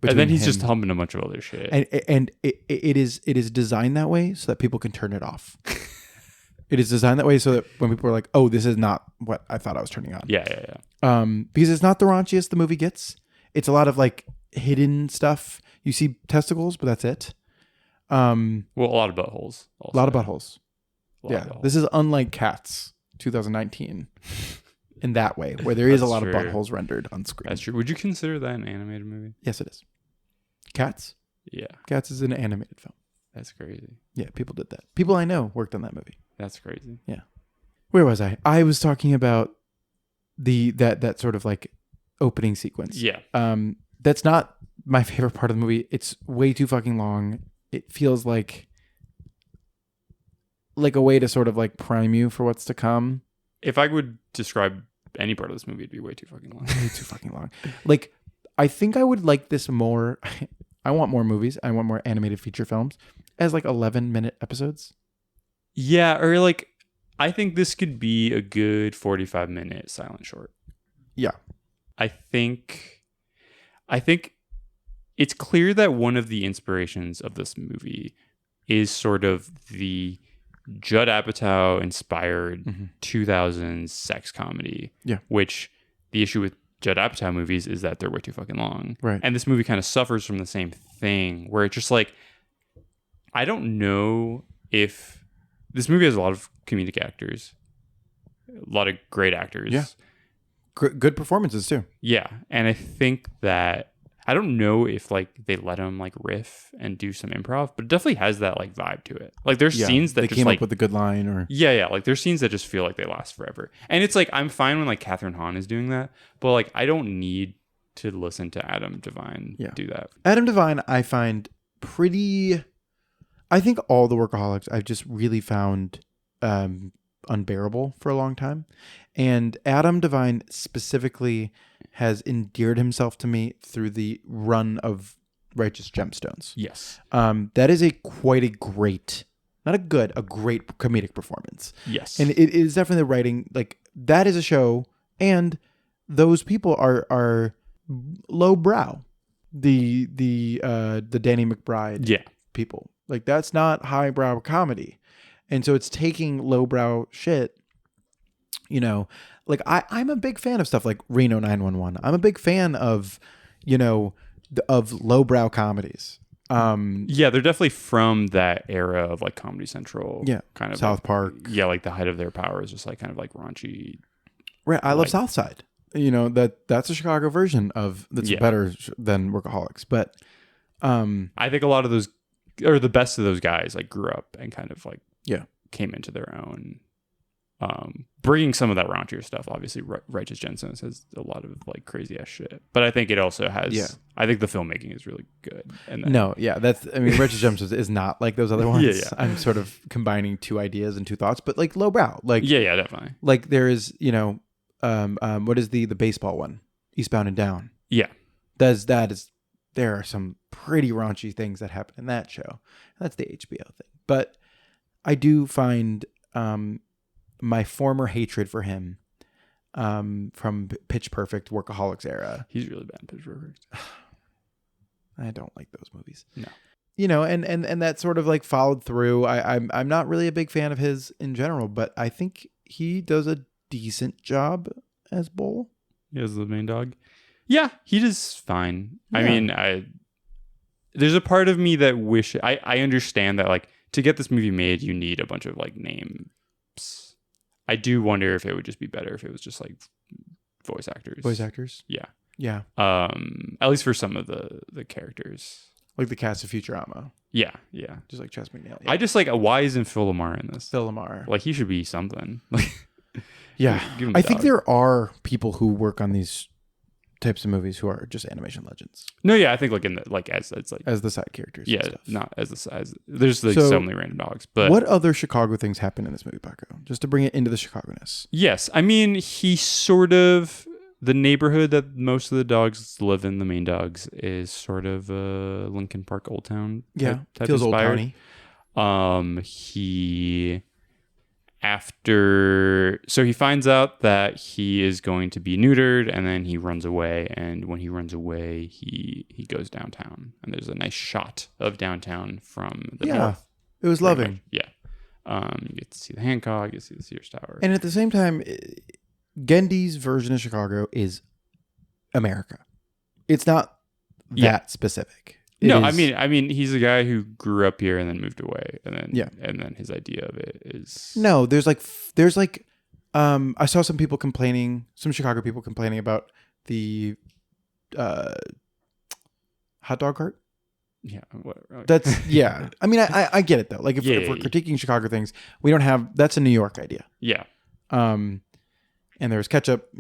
And then he's just humping a bunch of other shit. And it is designed that way so that people can turn it off. It is designed that way so that when people are like, "Oh, this is not what I thought I was turning on." Yeah. Because it's not the raunchiest the movie gets. It's a lot of like hidden stuff. You see testicles, but that's it. Well, a lot of buttholes. Also. A lot of buttholes. This is unlike Cats 2019 in that way, where there is a lot of buttholes rendered on screen. That's true. Would you consider that an animated movie? Yes, it is. Cats? Yeah. Cats is an animated film. That's crazy. Yeah, people did that. People I know worked on that movie. That's crazy. Yeah. Where was I? I was talking about that sort of like opening sequence. Yeah. That's not my favorite part of the movie. It's way too fucking long. It feels like a way to sort of like prime you for what's to come. If I would describe any part of this movie, it'd be way too fucking long. Way too fucking long. Like, I think I would like this more. I want more movies. I want more animated feature films as like 11-minute episodes. Yeah, or like, I think this could be a good 45-minute silent short. Yeah. I think it's clear that one of the inspirations of this movie is sort of the Judd Apatow inspired 2000s sex comedy. Yeah. Which the issue with Judd Apatow movies is that they're way too fucking long. Right. And this movie kind of suffers from the same thing where it's just like, I don't know if this movie has a lot of comedic actors, a lot of great actors. Yeah. Good performances too. Yeah. And I think that I don't know if like they let him like riff and do some improv, but it definitely has that like vibe to it. Like there's scenes that they just came like up with a good line or yeah. Like there's scenes that just feel like they last forever. And it's like, I'm fine when like Catherine Hahn is doing that, but like I don't need to listen to Adam Devine do that. Adam Devine, I find pretty. I think all the workaholics I've just really found unbearable for a long time. And Adam Devine specifically has endeared himself to me through the run of Righteous Gemstones. Yes. That is quite a great, not a good, a great comedic performance. Yes. And it is definitely the writing, like that is a show, and those people are lowbrow. The Danny McBride people. Like that's not highbrow comedy. And so it's taking lowbrow shit, you know, like I'm a big fan of stuff like Reno 911. I'm a big fan of, you know, of lowbrow comedies. Yeah, they're definitely from that era of like Comedy Central. Yeah. Kind of South like, Park. Yeah, like the height of their power is just like kind of like raunchy. Right. I love South Side. You know, that's a Chicago version of that's better than Workaholics. But I think a lot of those, or the best of those guys, like grew up and kind of like came into their own bringing some of that raunchier stuff. Obviously, Righteous Gemstones has a lot of like crazy ass shit, but I think it also has. Yeah. I think the filmmaking is really good. And Righteous Gemstones is not like those other ones. Yeah. I'm sort of combining two ideas and two thoughts, but like lowbrow. Like yeah, definitely. Like there is, what is the baseball one? Eastbound and Down. Yeah, there are some pretty raunchy things that happen in that show. That's the HBO thing, but I do find my former hatred for him from Pitch Perfect, Workaholics era. He's really bad in Pitch Perfect. I don't like those movies. No. And that sort of like followed through. I'm not really a big fan of his in general, but I think he does a decent job as Bull. He is the main dog. Yeah, he does fine. Yeah. I mean, there's a part of me that wish I understand that like to get this movie made, you need a bunch of like names. I do wonder if it would just be better if it was just like voice actors. Voice actors? Yeah. Yeah. At least for some of the characters. Like the cast of Futurama. Yeah. Just like Chess McNeil. Yeah. I just like, why isn't Phil Lamar in this? Phil Lamar. Like he should be something. Yeah. Give him I think dog. there are people who work on these types of movies who are just animation legends. No, yeah, I think like in the like as it's like as the side characters. Yeah, and stuff. not as the size. There's like so many random dogs. But what other Chicago things happen in this movie, Paco? Just to bring it into the Chicago-ness. Yes, I mean he sort of the neighborhood that most of the dogs live in, the main dogs, is sort of Lincoln Park, Old Town. Type feels inspired. Old Towny. He finds out that he is going to be neutered, and then he runs away. And when he runs away, he goes downtown, and there's a nice shot of downtown from the north. It was loving. Yeah, you get to see the Hancock, you get to see the Sears Tower, and at the same time, Genndy's version of Chicago is America. It's not that specific. I mean, he's a guy who grew up here and then moved away, and then his idea of it is there's like I saw some Chicago people complaining about the hot dog cart. Yeah, whatever. That's I mean, I get it though. Like if we're critiquing Chicago things, we don't have that's a New York idea. Yeah. And there's ketchup.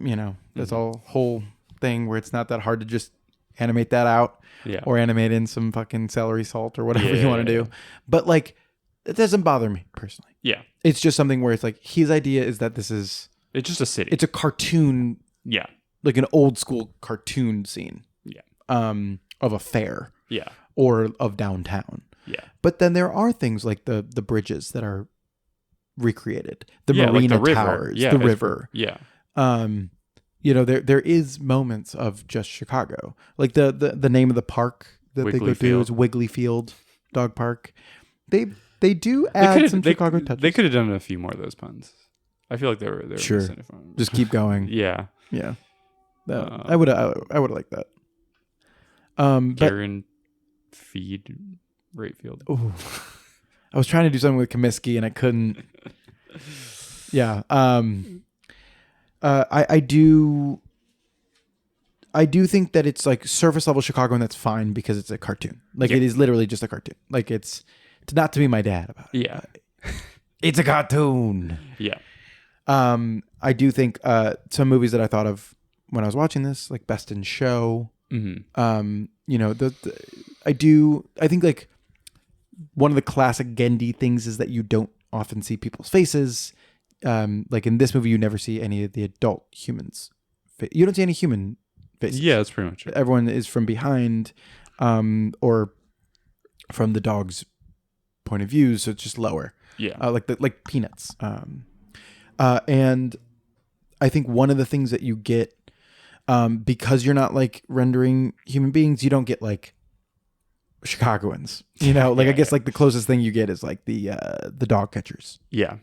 That's a whole thing where it's not that hard to just animate that out. Yeah. Or animate in some fucking celery salt or whatever you want to do. But like, it doesn't bother me personally. Yeah. It's just something where it's like, his idea is that it's just a city. It's a cartoon. Yeah. Like an old school cartoon scene. Yeah. Of a fair. Yeah. Or of downtown. Yeah. But then there are things like the bridges that are recreated. The marina like the towers. Yeah, the river. Yeah. There is moments of just Chicago. Like the name of the park that Wiggly they go Field. to is Wiggly Field Dog Park. They do add some Chicago touches. They could have done a few more of those puns. I feel like they were sure. Just keep going. Yeah. Yeah. I would have liked that. Karen feed Rayfield. Ooh. I was trying to do something with Comiskey and I couldn't. Yeah. I do think that it's like surface level Chicago, and that's fine because it's a cartoon. Like it is literally just a cartoon. Like it's not to be my dad about it. Yeah. It's a cartoon. Yeah. I do think some movies that I thought of when I was watching this, like Best in Show. Mm-hmm. I think like one of the classic Genndy things is that you don't often see people's faces. Like in this movie, you never see any of the adult humans. You don't see any human faces. Yeah, that's pretty much it. Everyone is from behind, or from the dog's point of view, so it's just lower. Yeah, like Peanuts. And I think one of the things that you get, because you're not like rendering human beings, you don't get like Chicagoans. I guess like the closest thing you get is like the dog catchers. Yeah.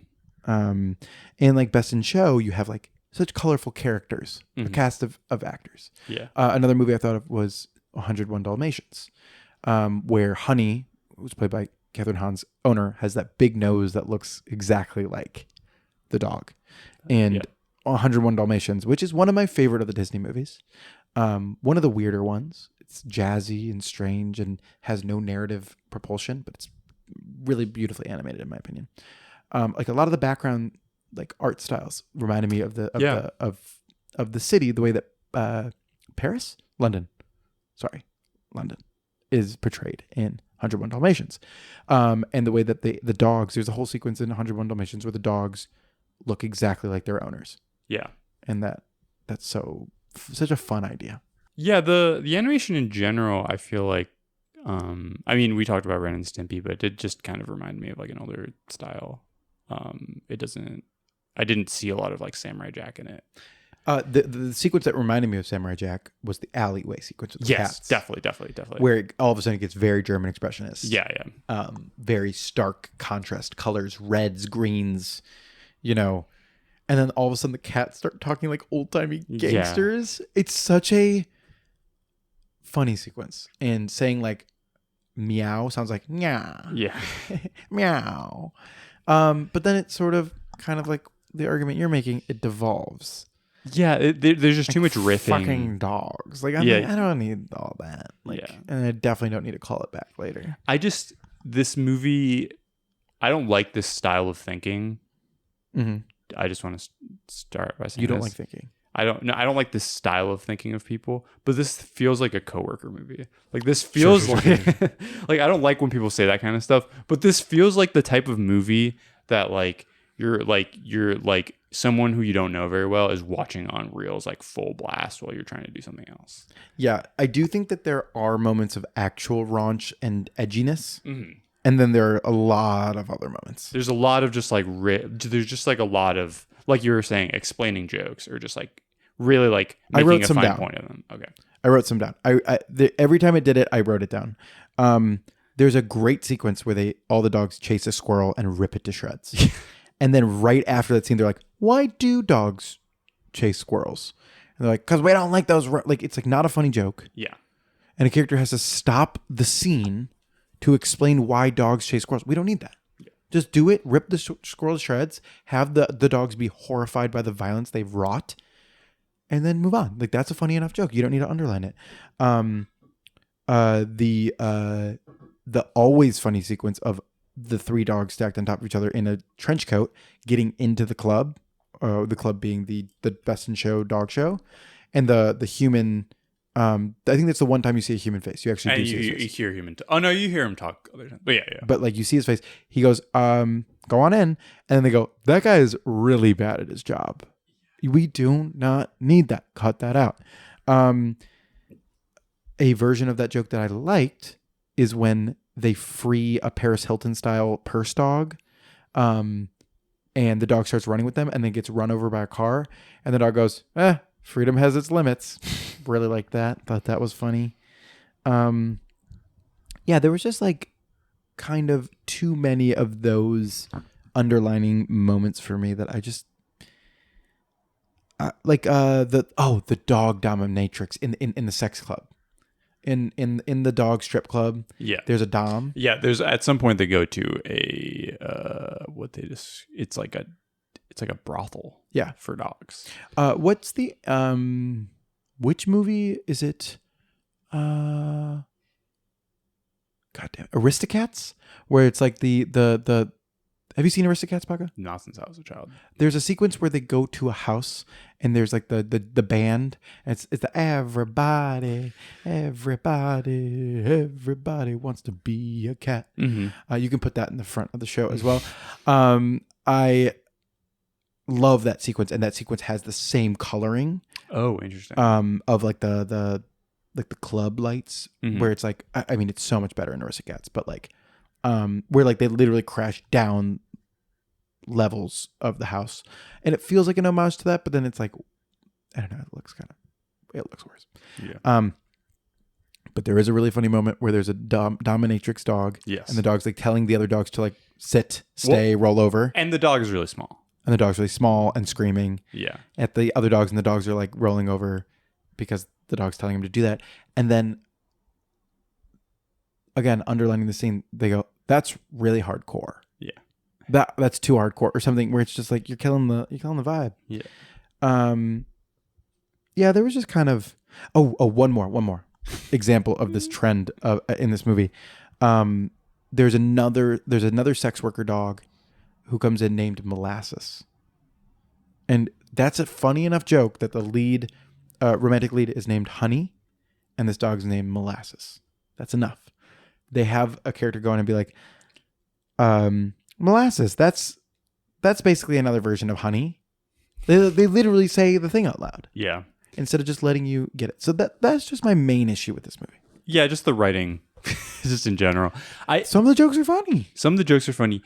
And like Best in Show, you have like such colorful characters, a cast of actors. Yeah. Another movie I thought of was 101 Dalmatians, where Honey, who's played by Catherine Hahn's owner, has that big nose that looks exactly like the dog. And 101 Dalmatians, which is one of my favorite of the Disney movies. One of the weirder ones. It's jazzy and strange and has no narrative propulsion, but it's really beautifully animated in my opinion. Like a lot of the background like art styles reminded me of the Yeah. of the city, the way that London is portrayed in 101 Dalmatians, and the way that the dogs. There's a whole sequence in 101 Dalmatians where the dogs look exactly like their owners, Yeah. and that's such a fun idea. Yeah, the animation in general, I feel like, I mean, we talked about Ren and Stimpy, but it did just kind of remind me of like an older style. I didn't see a lot of like Samurai Jack in it. The sequence that reminded me of Samurai Jack was the alleyway sequence with the cats. Definitely. Where all of a sudden it gets very German expressionist. Yeah. Very stark contrast colors, reds, greens, and then all of a sudden the cats start talking like old timey gangsters. It's such a funny sequence, and saying like meow sounds like meow. Yeah. Meow. But then it sort of kind of like the argument you're making, it devolves. Yeah, there's just too much riffing. Fucking dogs. Like, I don't need all that. Like, and I definitely don't need to call it back later. This movie, I don't like this style of thinking. Mm-hmm. I just want to start by saying you don't like thinking. I don't like this style of thinking of people, but this feels like a coworker movie. Like this feels like like I don't like when people say that kind of stuff, but this feels like the type of movie that you're someone who you don't know very well is watching on reels like full blast while you're trying to do something else. Yeah, I do think that there are moments of actual raunch and edginess. Mm-hmm. And then there are a lot of other moments. There's a lot of just like there's just like a lot of, like you were saying, explaining jokes or just like really like making a fine point of them. Okay. I wrote some down. Every time it did it, I wrote it down. There's a great sequence where all the dogs chase a squirrel and rip it to shreds. And then right after that scene, they're like, why do dogs chase squirrels? And they're like, because we don't like those. Like, it's like not a funny joke. Yeah. And a character has to stop the scene to explain why dogs chase squirrels. We don't need that. Yeah. Just do it. Rip the squirrel to shreds. Have the dogs be horrified by the violence they've wrought. And then move on. Like, that's a funny enough joke. You don't need to underline it. The always funny sequence of the three dogs stacked on top of each other in a trench coat getting into the club being the Best in Show dog show, and the human. I think that's the one time you see a human face. You actually do see his face. You hear human. Oh no, you hear him talk other times. But yeah. But like you see his face. He goes, "Go on in," and then they go, "That guy is really bad at his job. We do not need that. Cut that out." A version of that joke that I liked is when they free a Paris Hilton style purse dog, and the dog starts running with them and then gets run over by a car, and the dog goes, freedom has its limits. Really like that. Thought that was funny. Yeah, there was just like kind of too many of those underlining moments for me that I just the dog dominatrix in the sex club. In the dog strip club, there's a dom. Yeah, there's at some point they go to a it's like a brothel. Yeah, for dogs. What's the which movie is it? Goddamn, Aristocats, where it's like the. Have you seen Aristocats, Paco? Not since I was a child. There's a sequence where they go to a house and there's like the band. And it's the everybody wants to be a cat. Mm-hmm. You can put that in the front of the show as well. I love that sequence, and that sequence has the same coloring. Oh, interesting. Of like the club lights, mm-hmm. where it's like I mean it's so much better in Aristocats, but like where like they literally crash down levels of the house, and it feels like an homage to that, but then it's like I don't know, it looks worse. Yeah. But there is a really funny moment where there's a dominatrix dog. Yes. And the dog's like telling the other dogs to like sit, stay, roll over. And the dog is really small. And the dog's really small and screaming. Yeah. At the other dogs, and the dogs are like rolling over because the dog's telling him to do that. And then again, underlining the scene, they go, "That's really hardcore." Yeah. That's too hardcore, or something where it's just like you're killing the vibe. Yeah. Yeah, there was just kind of one more example of this trend in this movie. There's another sex worker dog who comes in named Molasses, And that's a funny enough joke that the lead, romantic lead, is named Honey, and this dog's named Molasses. That's enough. They have a character go in and be like, Molasses, that's basically another version of Honey. They literally say the thing out loud. Yeah. Instead of just letting you get it. So that's just my main issue with this movie. Yeah, just the writing, just in general. Some of the jokes are funny. Some of the jokes are funny.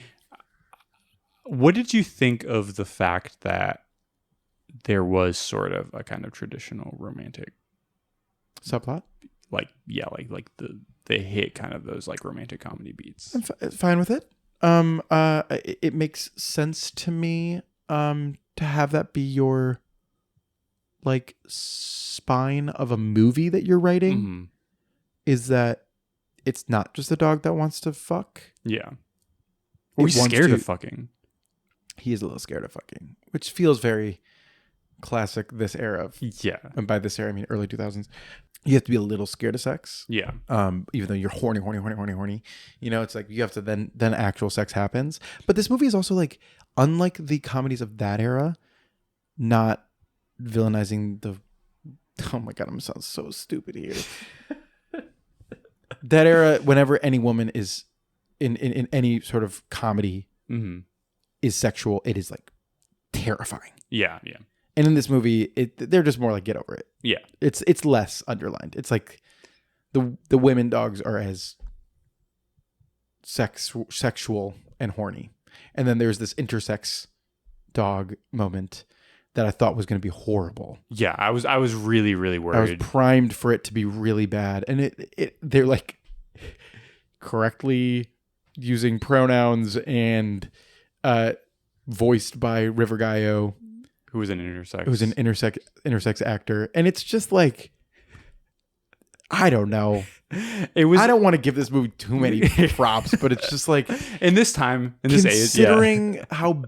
What did you think of the fact that there was sort of a kind of traditional romantic Subplot? like they hit kind of those like romantic comedy beats. I'm fine with it. It makes sense to me to have that be your like spine of a movie that you're writing. Mm-hmm. Is that it's not just a dog that wants to fuck. Yeah. Or he's scared of fucking. He is a little scared of fucking, which feels very classic this era of, Yeah. and by this era I mean early 2000s. You have to be a little scared of sex. Yeah. Even though you're horny. You know, it's like you have to then actual sex happens. But this movie is also like, unlike the comedies of that era, not villainizing the. Oh my god, I'm sound so stupid here. That era, whenever any woman is in any sort of comedy is sexual, it is like terrifying. Yeah. Yeah. And in this movie, they're just more like, get over it. Yeah. It's less underlined. It's like the women dogs are as sexual and horny. And then there's this intersex dog moment that I thought was going to be horrible. Yeah, I was really, really worried. I was primed for it to be really bad. And they're like correctly using pronouns and voiced by River Gallo, who was an intersex. Who's an intersex actor. And it's just like, I don't know. I don't want to give this movie too many props, but it's just like in this time, in this age, considering how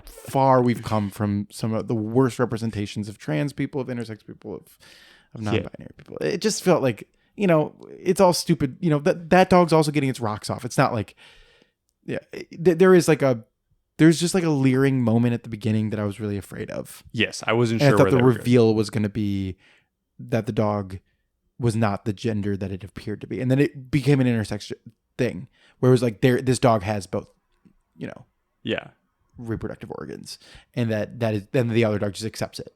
far we've come from some of the worst representations of trans people, of intersex people, of non-binary people. It just felt like, you know, it's all stupid. You know, that dog's also getting its rocks off. It's not like, there's just like a leering moment at the beginning that I was really afraid of. Yes, I wasn't and sure. I thought the reveal was going to be that the dog was not the gender that it appeared to be, and then it became an intersex thing where it was like this dog has both, you know, reproductive organs, and that is then the other dog just accepts it.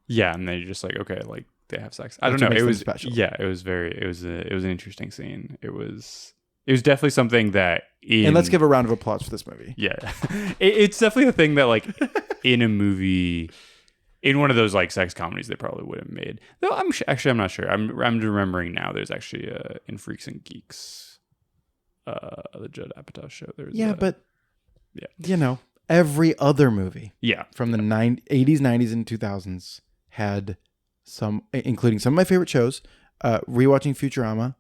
Yeah, and then you're just like, okay, like they have sex. I don't know. It was special. Yeah, it was an interesting scene. It was definitely something that. And let's give a round of applause for this movie. Yeah, it's definitely a thing that like in a movie. In one of those like sex comedies, they probably would have made. Though I'm not sure. I'm remembering now. There's actually in Freaks and Geeks, the Judd Apatow show. There's you know, every other movie, from the 80s, 90s, and 2000s had some, including some of my favorite shows. Rewatching Futurama,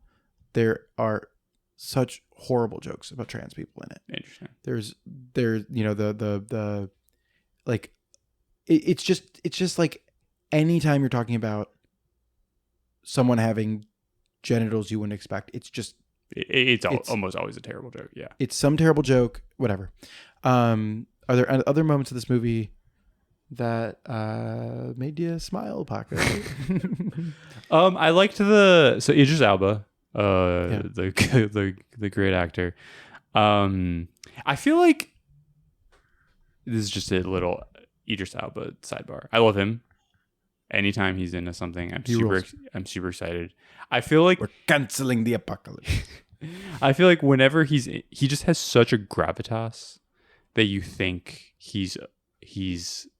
there are such horrible jokes about trans people in it. Interesting. There's you know the like. It's just like anytime you're talking about someone having genitals you wouldn't expect, it's almost always a terrible joke. Yeah, it's some terrible joke. Whatever. Are there other moments of this movie that made you smile, Paco? I liked Idris Elba, the great actor. I feel like this is just a little Idris Elba sidebar. I love him. Anytime he's into something, I'm super excited. I feel like we're canceling the apocalypse. I feel like whenever he just has such a gravitas that you think he's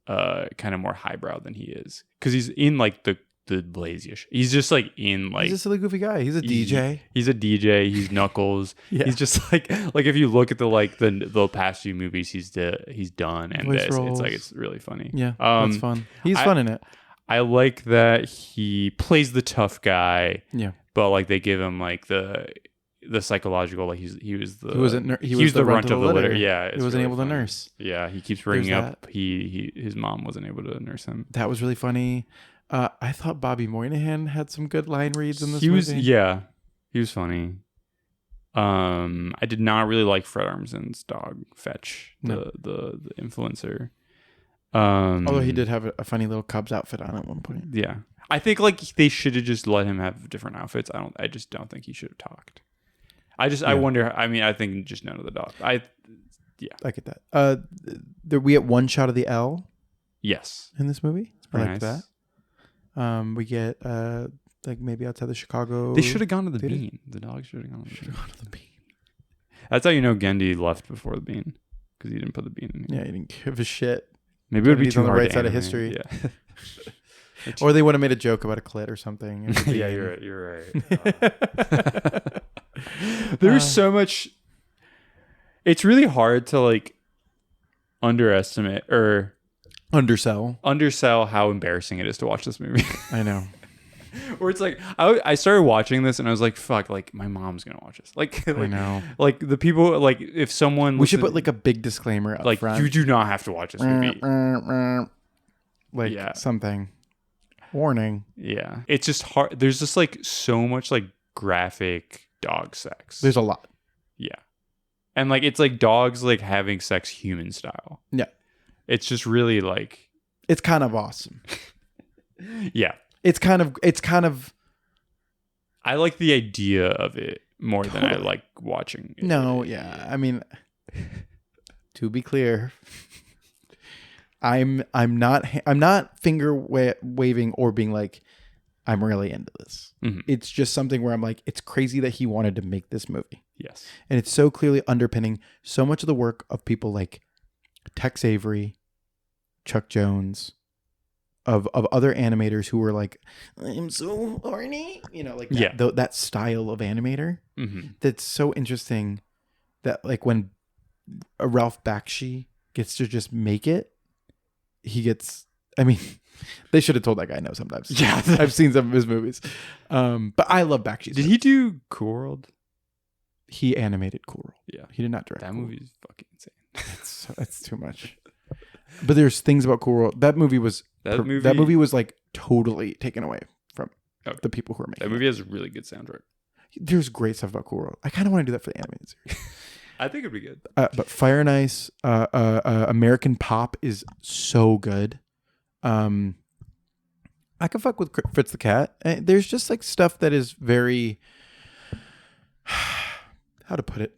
kind of more highbrow than he is, because he's in like the laziest. He's just like in like he's a silly goofy guy. He's a DJ. He's a DJ. He's Knuckles. He's just like if you look at the past few movies he's done, and it's really funny. Yeah, it's fun. He's fun in it. I like that he plays the tough guy. Yeah, but like they give him like the psychological, like he was the runt of the litter. Yeah, he wasn't able to nurse. Yeah, he keeps bringing up his mom wasn't able to nurse him. That was really funny. I thought Bobby Moynihan had some good line reads in this movie. He was funny. I did not really like Fred Armisen's dog Fetch, the influencer. Although he did have a funny little Cubs outfit on at one point. Yeah. I think like they should have just let him have different outfits. I just don't think he should have talked. I wonder. I mean, I think just none of the dog. I get that. We get one shot of the L yes in this movie. I like nice. that. We get like maybe outside the Chicago. They should have gone to the theater. bean. The dog should have gone to the bean. That's how you know Genndy left before the bean because he didn't put the bean in here. Yeah, he didn't give a shit. Maybe it would be Gendy's too on the hard right to side of animate. history. Yeah. Or they would have made a joke about a clit or something. Yeah, you're right. There's so much. It's really hard to like underestimate or undersell how embarrassing it is to watch this movie. I know. Or it's like I started watching this and I was like, "Fuck!" Like my mom's gonna watch this. Like I know. Like the people, like if someone, We should put like a big disclaimer up like front. you do not have to watch this movie. Like Yeah. something. Warning. Yeah, it's just hard. There's just like so much like graphic dog sex. There's a lot. Yeah, and like it's like dogs like having sex human style. Yeah. It's just really like It's kind of awesome. yeah. It's kind of I like the idea of it more than I Totally. like watching it. no, yeah. I mean, to be clear, I'm not finger waving or being like I'm really into this. Mhm. It's just something where I'm like, it's crazy that he wanted to make this movie, Yes. and it's so clearly underpinning so much of the work of people like Tex Avery, Chuck Jones, of other animators who were like, I'm so horny, like that, Yeah. that style of animator. Mm-hmm. That's so interesting that like when a Ralph Bakshi gets to just make it, he gets, I mean, they should have told that guy no sometimes. Yeah. I've seen some of his movies. But I love Bakshi. Did he do Cool World? He animated Cool World. Yeah. He did not direct That Cool movie is fucking insane. That's too much. But there's things about Cool World. That movie was That that movie was like totally taken away from Okay. the people who are making That movie has a really good soundtrack. it. There's great stuff about Cool World. I kind of want to do that for the animated series. I think it'd be good. But Fire and Ice, American Pop is so good. I can fuck with Fritz the Cat. There's just like stuff that is very, how to put it,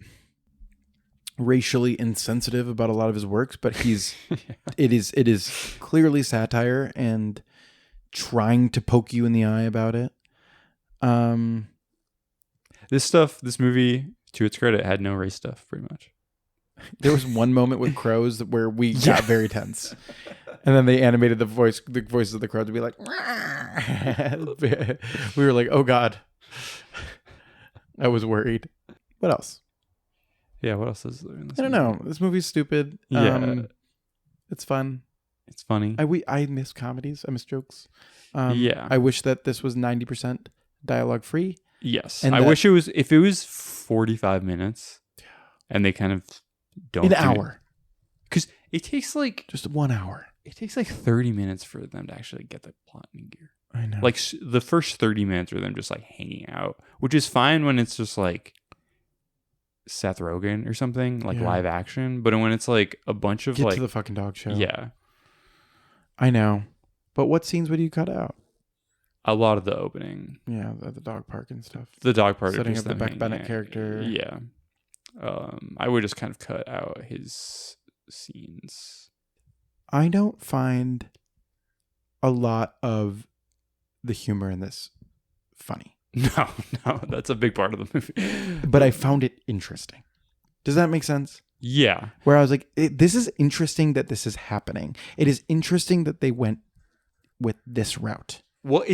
racially insensitive about a lot of his works, but it is clearly satire and trying to poke you in the eye about it. This movie, to its credit, had no race stuff pretty much. There was one moment with crows where we got very tense, and then they animated the voices of the crows to be like, we were like, oh god, I was worried. What else? Yeah, what else is there in this I don't know. This movie's stupid. Yeah. It's fun. It's funny. I miss comedies. I miss jokes. Yeah. I wish that this was 90% dialogue free. Yes. And I that- wish it was, if it was 45 minutes and they kind of don't. An hour. Because it takes like, Just 1 hour. it takes like 30 minutes for them to actually get the plot in gear. I know. Like the first 30 minutes are them just like hanging out, which is fine when it's just like Seth Rogen or something, like Yeah. live action. But when it's like a bunch of Get like, to the fucking dog show. yeah, I know. But what scenes would you cut out? a lot of the opening, Yeah, the dog park and stuff. the dog part, Setting just up the them Beck hanging Bennett out. character. Yeah. I would just kind of cut out his scenes. I don't find a lot of the humor in this funny, No, that's a big part of the movie. but I found it interesting. Does that make sense? Yeah. Where I was like, this is interesting that this is happening. It is interesting that they went with this route. Well,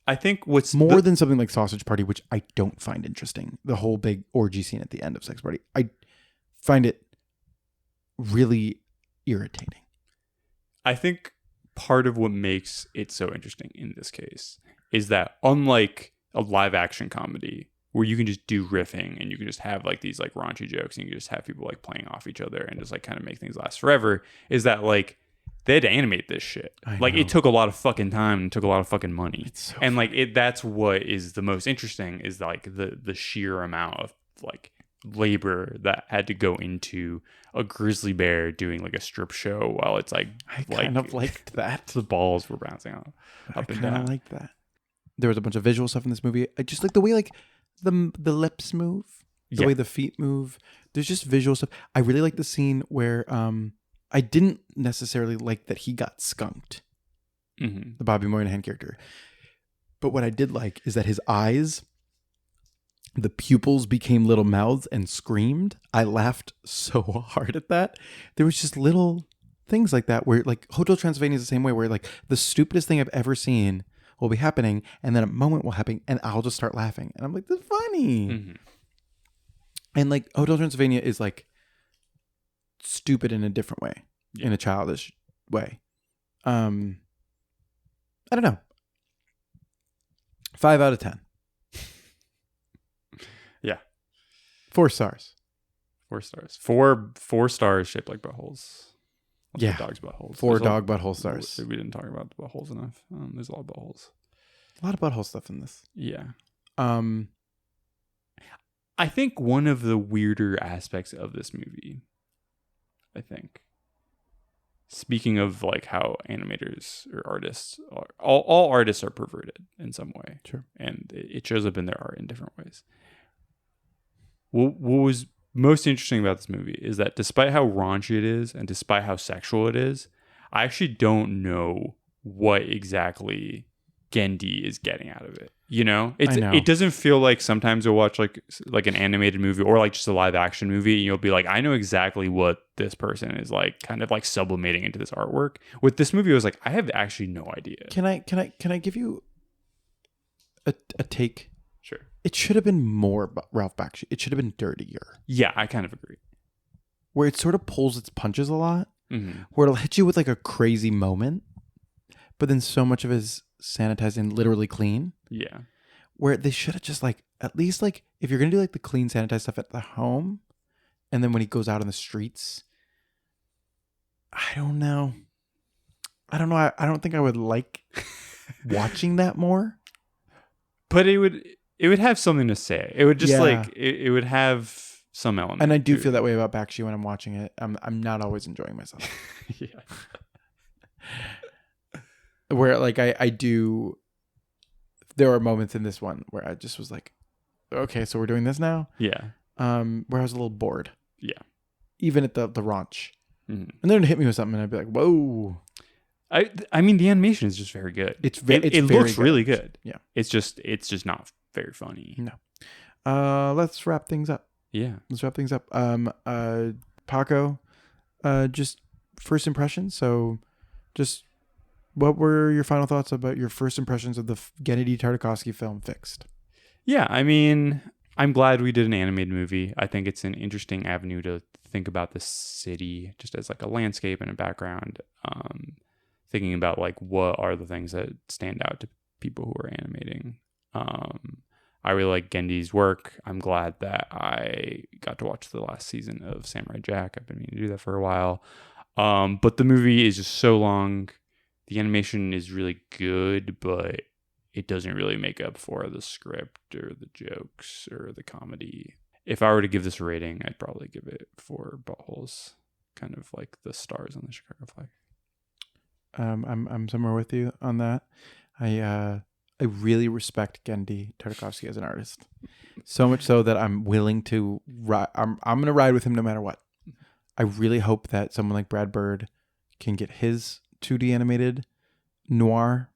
I think what's More than something like Sausage Party, which I don't find interesting. The whole big orgy scene at the end of Sex Party. I find it really irritating. I think part of what makes it so interesting in this case is that unlike a live action comedy where you can just do riffing and you can just have like these like raunchy jokes and you can just have people like playing off each other and just like kind of make things last forever, is that like they had to animate this shit. Like know. it took a lot of fucking time and took a lot of fucking money. so and like that's what is the most interesting is like the sheer amount of like labor that had to go into a grizzly bear doing like a strip show while it's like I kind of liked that. the balls were bouncing up and I kind down. of liked that. There was a bunch of visual stuff in this movie. I just like the way like the lips move, the way the feet move. There's just visual stuff. I really like the scene where I didn't necessarily like that he got skunked, the Bobby Moynihan character. But what I did like is that his eyes, the pupils became little mouths and screamed. I laughed so hard at that. There was just little things like that where like Hotel Transylvania is the same way where like the stupidest thing I've ever seen will be happening and then a moment will happen and I'll just start laughing. And I'm like, that's funny. And like Hotel Transylvania is like stupid in a different way, in a childish way. I don't know. 5 out of 10. Yeah. 4 stars. 4 stars. 4 stars shaped like buttholes. Yeah. Dog's buttholes. 4 There's dog butthole stars. We didn't talk about the buttholes enough. There's a lot of buttholes. A lot of butthole stuff in this. Yeah. I think one of the weirder aspects of this movie, speaking of like how animators or artists are, all artists are perverted in some way. Sure. And it shows up in their art in different ways. What was most interesting about this movie is that despite how raunchy it is and despite how sexual it is, I actually don't know what exactly Genndy is getting out of it. You know? I know. It doesn't feel like sometimes you'll watch like an animated movie or like just a live action movie and you'll be like, I know exactly what this person is like kind of like sublimating into this artwork. With this movie, I was like, I have actually no idea. Can I give you a take? Sure. It should have been more Ralph Bakshi. It should have been dirtier. Yeah, I kind of agree. Where it sort of pulls its punches a lot. Where it'll hit you with like a crazy moment, but then so much of it is sanitized and literally clean. Yeah. Where they should have just like, at least like, if you're going to do like the clean sanitized stuff at the home, and then when he goes out on the streets, I don't know. I don't think I would like watching that more. But it would have something to say. It would just Yeah. like, it would have some element. And I do to feel it. that way about Bakshi when I'm watching it. I'm not always enjoying myself. Yeah. Where like I do, there are moments in this one where I just was like, okay, so we're doing this now. Yeah. Where I was a little bored. Yeah. Even at the raunch. Mhm. And then it'd hit me with something and I'd be like, whoa. I mean the animation is just very good. It very looks really good. Yeah. It's just not very funny. No. Let's wrap things up. Yeah. Paco, just first impressions. So just what were your final thoughts about your first impressions of the Genndy Tartakovsky film Fixed? Yeah, I mean, I'm glad we did an animated movie. I think it's an interesting avenue to think about the city just as like a landscape and a background. Thinking about like what are the things that stand out to people who are animating. I really like Genndy's work. I'm glad that I got to watch the last season of Samurai Jack. I've been meaning to do that for a while. But the movie is just so long. The animation is really good, but it doesn't really make up for the script or the jokes or the comedy. If I were to give this a rating, I'd probably give it 4 buttholes, kind of like the stars on the Chicago flag. I'm somewhere with you on that. I really respect Genndy Tartakovsky as an artist, so much so that I'm willing to I'm going to ride with him no matter what. I really hope that someone like Brad Bird can get his 2D animated noir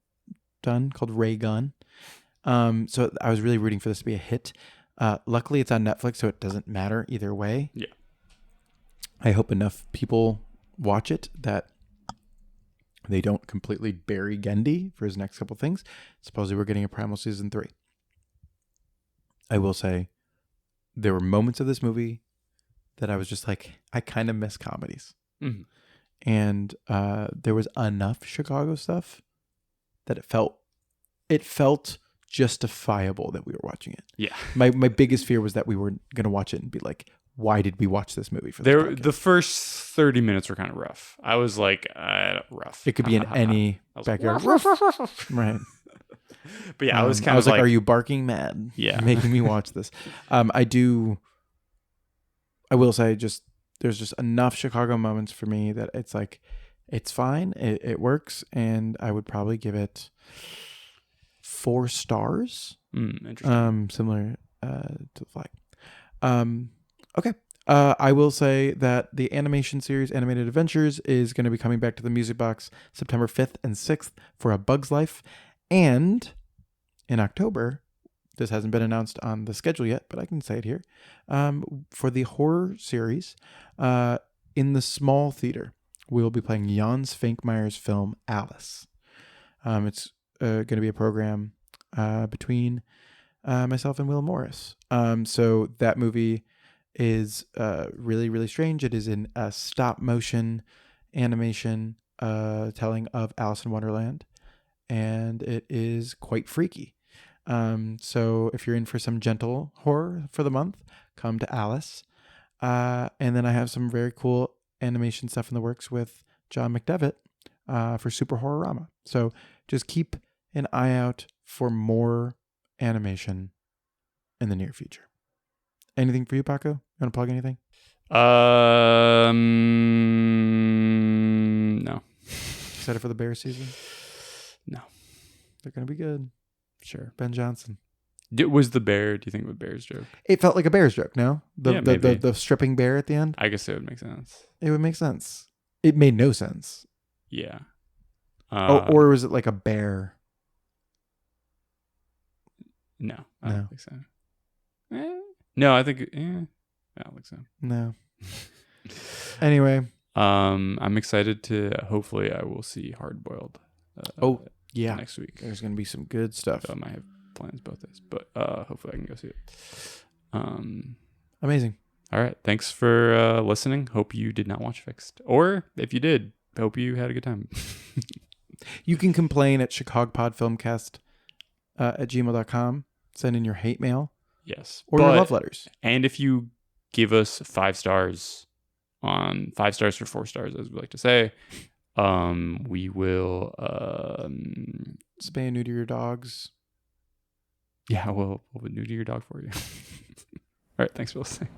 done called Ray Gun. So I was really rooting for this to be a hit. Luckily, it's on Netflix, so it doesn't matter either way. Yeah. I hope enough people watch it that they don't completely bury Genndy for his next couple things. Supposedly we're getting a Primal Season 3. I will say there were moments of this movie that I was just like, I kind of miss comedies. Mm-hmm. And there was enough Chicago stuff that it felt justifiable that we were watching it. Yeah. My biggest fear was that we were going to watch it and be like, why did we watch this movie for this podcast? The first 30 minutes were kind of rough. I was like, rough. It could be in any backyard. Right. But yeah, I was kind I was of like, are you barking mad? Yeah. Making me watch this. I do I will say there's just enough Chicago moments for me that it's like, it's fine. It works. And I would probably give it 4 stars. Interesting. Similar to the Flag. Okay. I will say that the animation series Animated Adventures is going to be coming back to the Music Box September 5th and 6th for A Bug's Life. And in October, this hasn't been announced on the schedule yet, but I can say it here, for the horror series, in the small theater, we will be playing Jan Svankmeyer's film Alice. It's going to be a program between myself and Will Morris. So that movie is really, really strange. It is in a stop motion animation telling of Alice in Wonderland, and it is quite freaky. So if you're in for some gentle horror for the month, come to Alice. And then I have some very cool animation stuff in the works with John McDevitt for Super Horrorama. So just keep an eye out for more animation in the near future. Anything for you, Paco? You want to plug anything? No. Excited for the Bears season? No. They're going to be good. Sure. Ben Johnson. Was the bear, do you think, a Bears joke? It felt like a Bears joke, no? Yeah, maybe. The stripping bear at the end? I guess it would make sense. It would make sense. It made no sense. Yeah. Or was it like a bear? No, I don't think so. No, I think. I don't think so. No. Anyway. I'm excited to. Hopefully, I will see Hard Boiled. Yeah. Next week. There's going to be some good stuff. So I might have plans both days, but hopefully I can go see it. Amazing. All right. Thanks for listening. Hope you did not watch Fixed, or if you did, hope you had a good time. You can complain at chicagopodfilmcast at gmail.com. Send in your hate mail. Yes. Or your love letters. And if you give us 5 stars on 5 stars for 4 stars, as we like to say, we will spay and neuter your dogs. Yeah, we'll neuter your dog for you. All right. Thanks for listening.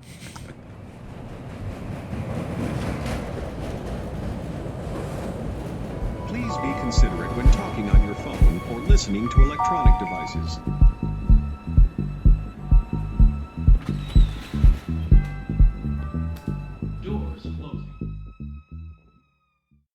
Please be considerate when talking on your phone or listening to electronic devices.